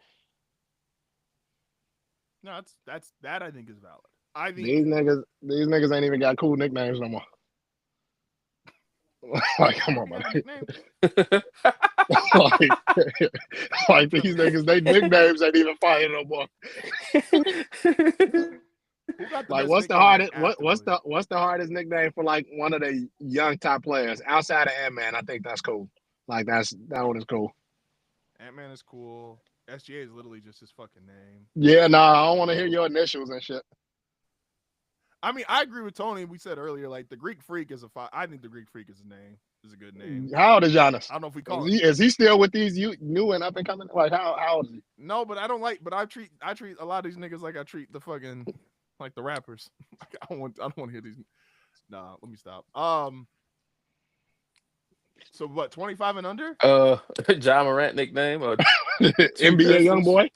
No, that I think is valid. I think These niggas ain't even got cool nicknames no more. Like, come on, man. nickname. like, like these niggas, they nicknames ain't even fire no more. Who got the Like, best what's the nickname, like, hardest? What's the hardest nickname for like one of the young top players outside of Ant-Man? I think that's cool. Like that one is cool. Ant-Man is cool. SGA is literally just his fucking name. Yeah, nah, I don't want to hear your initials and shit. I mean, I agree with Tony. We said earlier, like the Greek Freak is I think the Greek Freak is a name. Is a good name. How old is Giannis? I don't know if we call it. Is he still with these new and up and coming? Like how old is he? No, but I don't like. But I treat a lot of these niggas like I treat the fucking like the rappers. Like, I don't want to hear these. Nah, let me stop. So what? 25 and under? John Morant nickname or NBA young boy.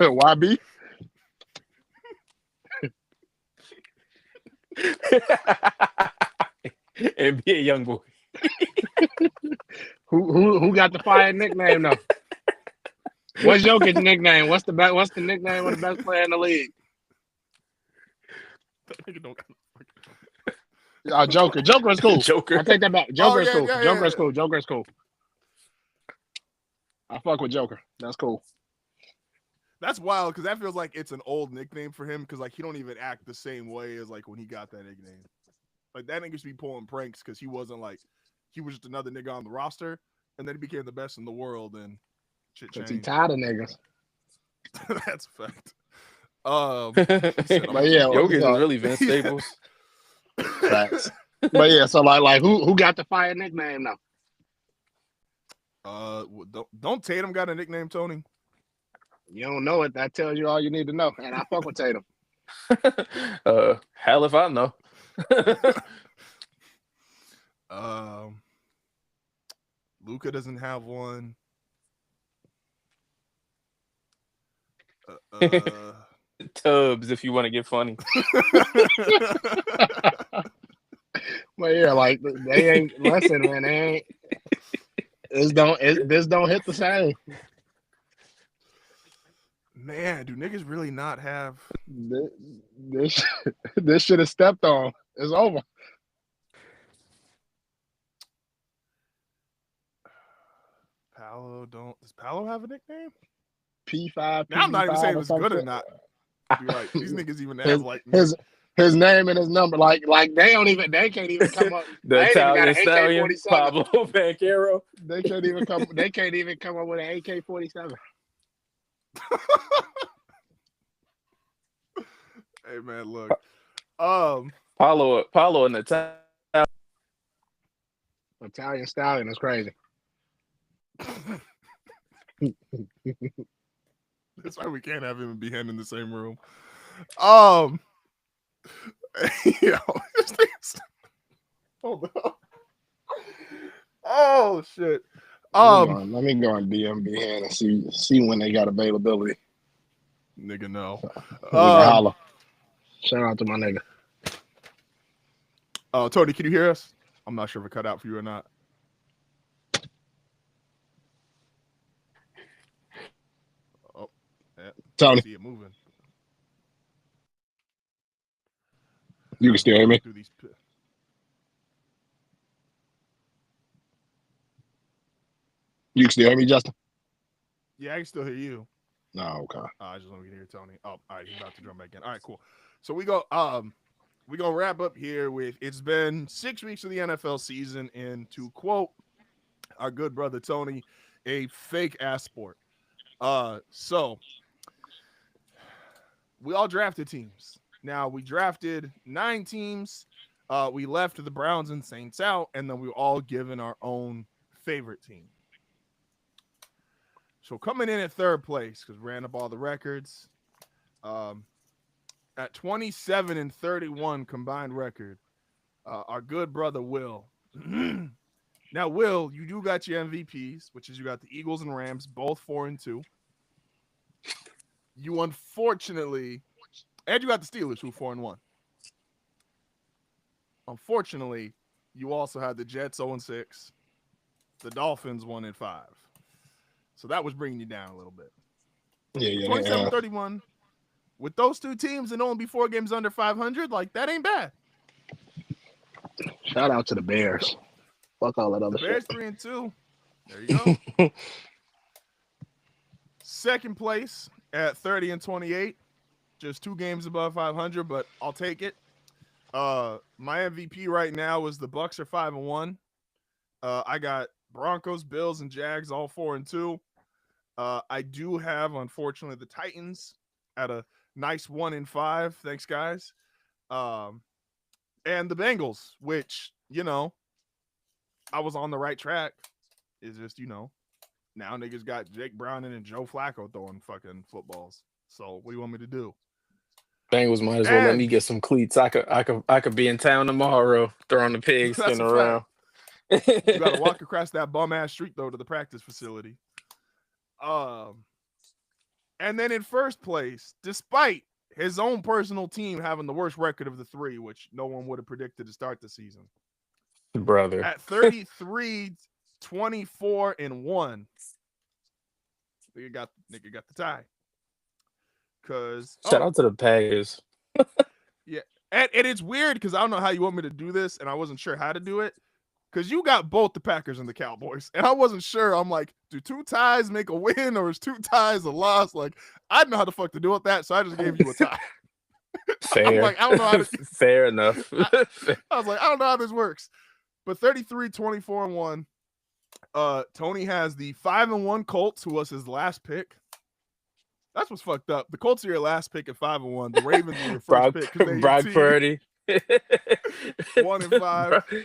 YB. NBA young boy. Who got the fire nickname though? What's Jokic's nickname? What's the nickname of the best player in the league? Joker. Joker is cool. Joker. I take that back. Joker is cool. Yeah, Joker is cool. Joker is cool. I fuck with Joker. That's cool. That's wild because that feels like it's an old nickname for him because like he don't even act the same way as like when he got that nickname. Like that nigga used to be pulling pranks because he wasn't like he was just another nigga on the roster, and then he became the best in the world and shit changed. He tired of niggas. That's a fact. But yeah, Jokic is really Vince Staples. Facts. But yeah, so like who got the fire nickname now? Don't Tatum got a nickname, Tony? You don't know it. That tells you all you need to know. And I fuck with Tatum. Hell if I know. Luka doesn't have one. Tubbs, if you want to get funny. But yeah, like they ain't listen, man. They ain't. This don't hit the same. Man, do niggas really not have this shit is stepped on? It's over. Does Paolo have a nickname? P5. Now I'm not even saying it's good or not. Be like these niggas even have like his name and his number. Like they can't even come up. The Italian stallion, Pablo Banchero. They can't even come up with an AK-47. Hey man, look. Paulo and Italian stallion is crazy. That's why we can't have him and Behan in the same room. Hold on. Oh shit. Let me go on DM Behan and see when they got availability. Nigga, no. Holla. Shout out to my nigga. Tony, can you hear us? I'm not sure if it cut out for you or not. Oh, yeah. Tony, I see it moving. You can still hear me? You can still hear me, Justin? Yeah, I can still hear you. No, okay. I just want to hear Tony. Oh, all right, he's about to jump back in. All right, cool. So we gonna wrap up here with it's been 6 weeks of the NFL season, and to quote our good brother Tony, a fake ass sport. So we all drafted teams. Now we drafted 9 teams. We left the Browns and Saints out, and then we were all given our own favorite team. So coming in at third place, because we ran up all the records, At 27-31 combined record, our good brother Will. Now, Will, you do got your MVPs, which is you got the Eagles and Rams, both 4-2. You unfortunately, and you got the Steelers, who 4-1. Unfortunately, you also had the Jets 0-6, the Dolphins 1-5. So that was bringing you down a little bit. Yeah, 27-31. With those two teams and only be 4 games under 500, like that ain't bad. Shout out to the Bears. Fuck all that other The Bears shit. 3-2. There you go. Second place at 30-28, just 2 games above 500, but I'll take it. My MVP right now is the Bucks are 5-1. I got Broncos, Bills, and Jags all 4-2. I do have, unfortunately, the Titans at a nice 1-5. Thanks, guys. And the Bengals, which, I was on the right track. Is just, now niggas got Jake Browning and Joe Flacco throwing fucking footballs. So what do you want me to do? Bengals might as well let me get some cleats. I could be in town tomorrow throwing the pigskin around. You gotta walk across that bum ass street though to the practice facility. And then in first place, despite his own personal team having the worst record of the 3, which no one would have predicted to start the season. Brother. At 33-24-1. Nigga got the tie. Shout out to the Packers. Yeah. And it's weird because I don't know how you want me to do this, and I wasn't sure how to do it. Because you got both the Packers and the Cowboys. And I wasn't sure. I'm like, do 2 ties make a win or is 2 ties a loss? Like, I didn't know how the fuck to do with that, so I just gave you a tie. Fair. I'm like, I don't know how to... Fair enough. I was like, I don't know how this works. But 33-24-1. Tony has the 5-1 Colts, who was his last pick. That's what's fucked up. The Colts are your last pick at 5-1. The Ravens were your first pick. Brock Purdy. 1-5.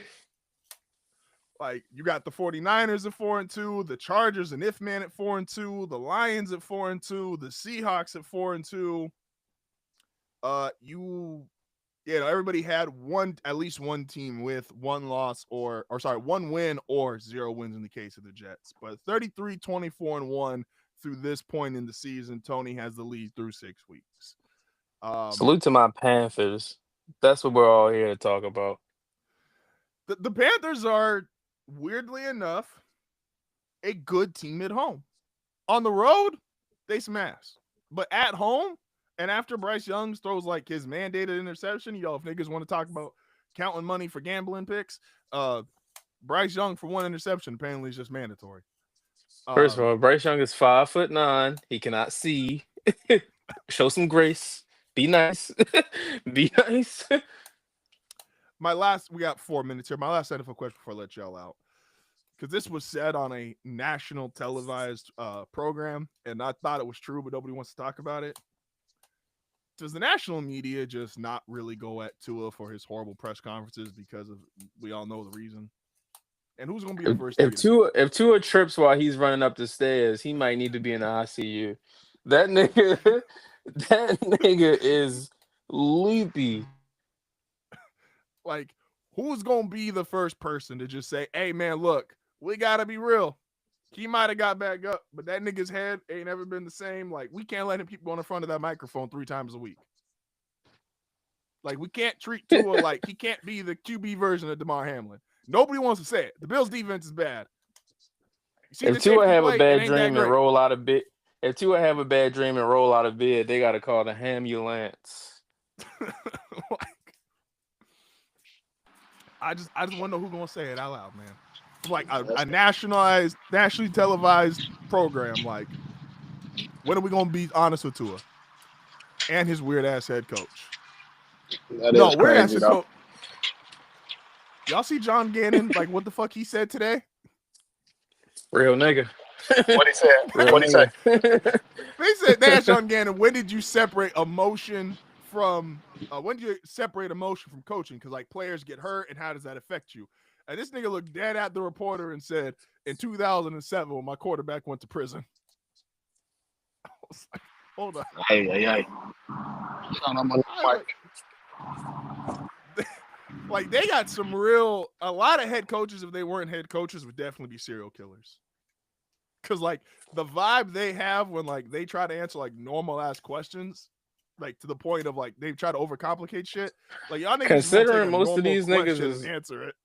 Like, you got the 49ers at 4-2, the Chargers and If-Man at 4-2, the Lions at 4-2, the Seahawks at 4-2. Everybody had at least one team with 1 loss 1 win or 0 wins in the case of the Jets. But 33-24-1 through this point in the season, Tony has the lead through 6 weeks. Salute to my Panthers. That's what we're all here to talk about. The Panthers are, weirdly enough, a good team at home. On the road, they smash. But at home, and after Bryce Young throws like his mandated interception, if niggas want to talk about counting money for gambling picks, Bryce Young for 1 interception apparently is just mandatory. First of all, Bryce Young is 5'9". He cannot see. Show some grace. Be nice. Be nice. We got 4 minutes here. My last NFL question before I let y'all out. Because this was said on a national televised program, and I thought it was true, but nobody wants to talk about it. Does the national media just not really go at Tua for his horrible press conferences because of, we all know the reason? And who's going to be the first? If Tua trips while he's running up the stairs, he might need to be in the ICU. That nigga is loopy. Like, who's going to be the first person to just say, hey, man, look, we got to be real. He might have got back up, but that nigga's head ain't ever been the same. Like, we can't let him keep going in front of that microphone 3 times a week. Like, we can't treat Tua like he can't be the QB version of DeMar Hamlin. Nobody wants to say it. The Bills' defense is bad. If Tua have a bad dream and roll out of bed, they got to call the ambulance. I just want to know who's gonna say it out loud, man. Like a nationally televised program. Like, when are we gonna be honest with Tua and his weird ass head coach? Weird ass head coach. Y'all see John Gannon? Like, what the fuck he said today? Real nigga. What he said? What he said? They asked John Gannon, when did you separate emotion from coaching? Because like players get hurt, and how does that affect you? And this nigga looked dead at the reporter and said, in 2007, when my quarterback went to prison. I was like, Hold on. Hey. Shout out my Mike. Like they got some real. A lot of head coaches, if they weren't head coaches, would definitely be serial killers. Because like the vibe they have when like they try to answer like normal ass questions, like to the point of like they try to overcomplicate shit. Like y'all niggas Considering take a most of normal these niggas question is and answer it.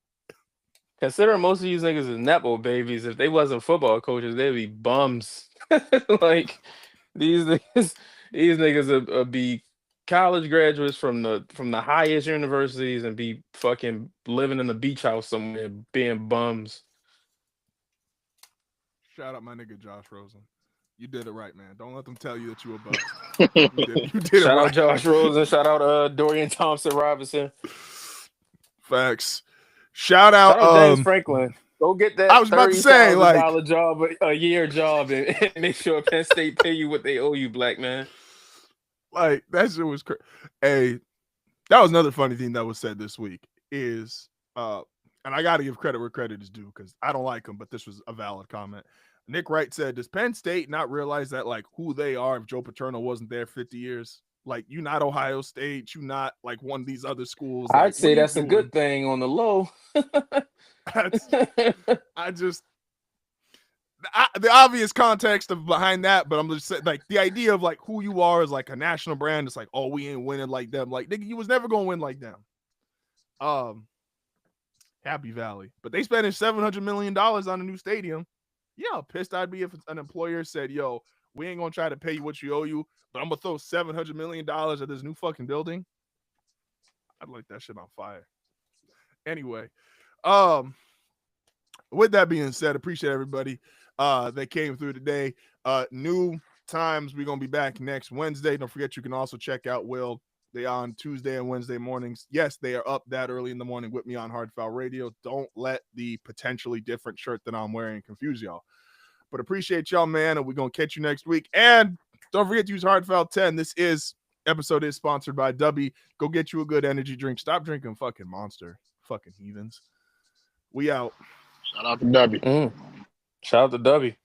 considering most of these niggas is nepo babies. If they wasn't football coaches, they'd be bums. Like these niggas would be college graduates from the highest universities and be fucking living in a beach house somewhere being bums. Shout out my nigga Josh Rosen. You did it right, man. Don't let them tell you that you a bust. You did it Shout right. out Josh Rosen. Shout out Dorian Thompson Robinson. Facts. Shout out James Franklin. Go get that. I was about to say, like, $30,000 job, a year job, and make sure Penn State pay you what they owe you, black man. Like that shit was crazy. Hey, that was another funny thing that was said this week is, and I got to give credit where credit is due because I don't like him, but this was a valid comment. Nick Wright said, "Does Penn State not realize that like who they are if Joe Paterno wasn't there 50 years? Like you not Ohio State, you not like one of these other schools. Like, I'd say that's a good thing on the low." The obvious context of behind that, but I'm just saying, like the idea of like who you are is like a national brand. It's like, oh, we ain't winning like them. Like nigga, you was never gonna win like them. Happy Valley, but they spending $700 million on a new stadium. Yeah, how pissed I'd be if an employer said, "Yo, we ain't gonna try to pay you what you owe you, but I'm gonna throw $700 million at this new fucking building." I'd like that shit on fire. Anyway, with that being said, appreciate everybody that came through today. New times, we're gonna be back next Wednesday. Don't forget you can also check out Will. They are on Tuesday and Wednesday mornings. Yes, they are up that early in the morning with me on Hard Foul Radio. Don't let the potentially different shirt that I'm wearing confuse y'all. But appreciate y'all, man, and we're gonna catch you next week. And don't forget to use Hard Foul 10. This episode is sponsored by Dubby. Go get you a good energy drink. Stop drinking fucking Monster. Fucking heathens. We out. Shout out to Dubby. Shout out to Dubby.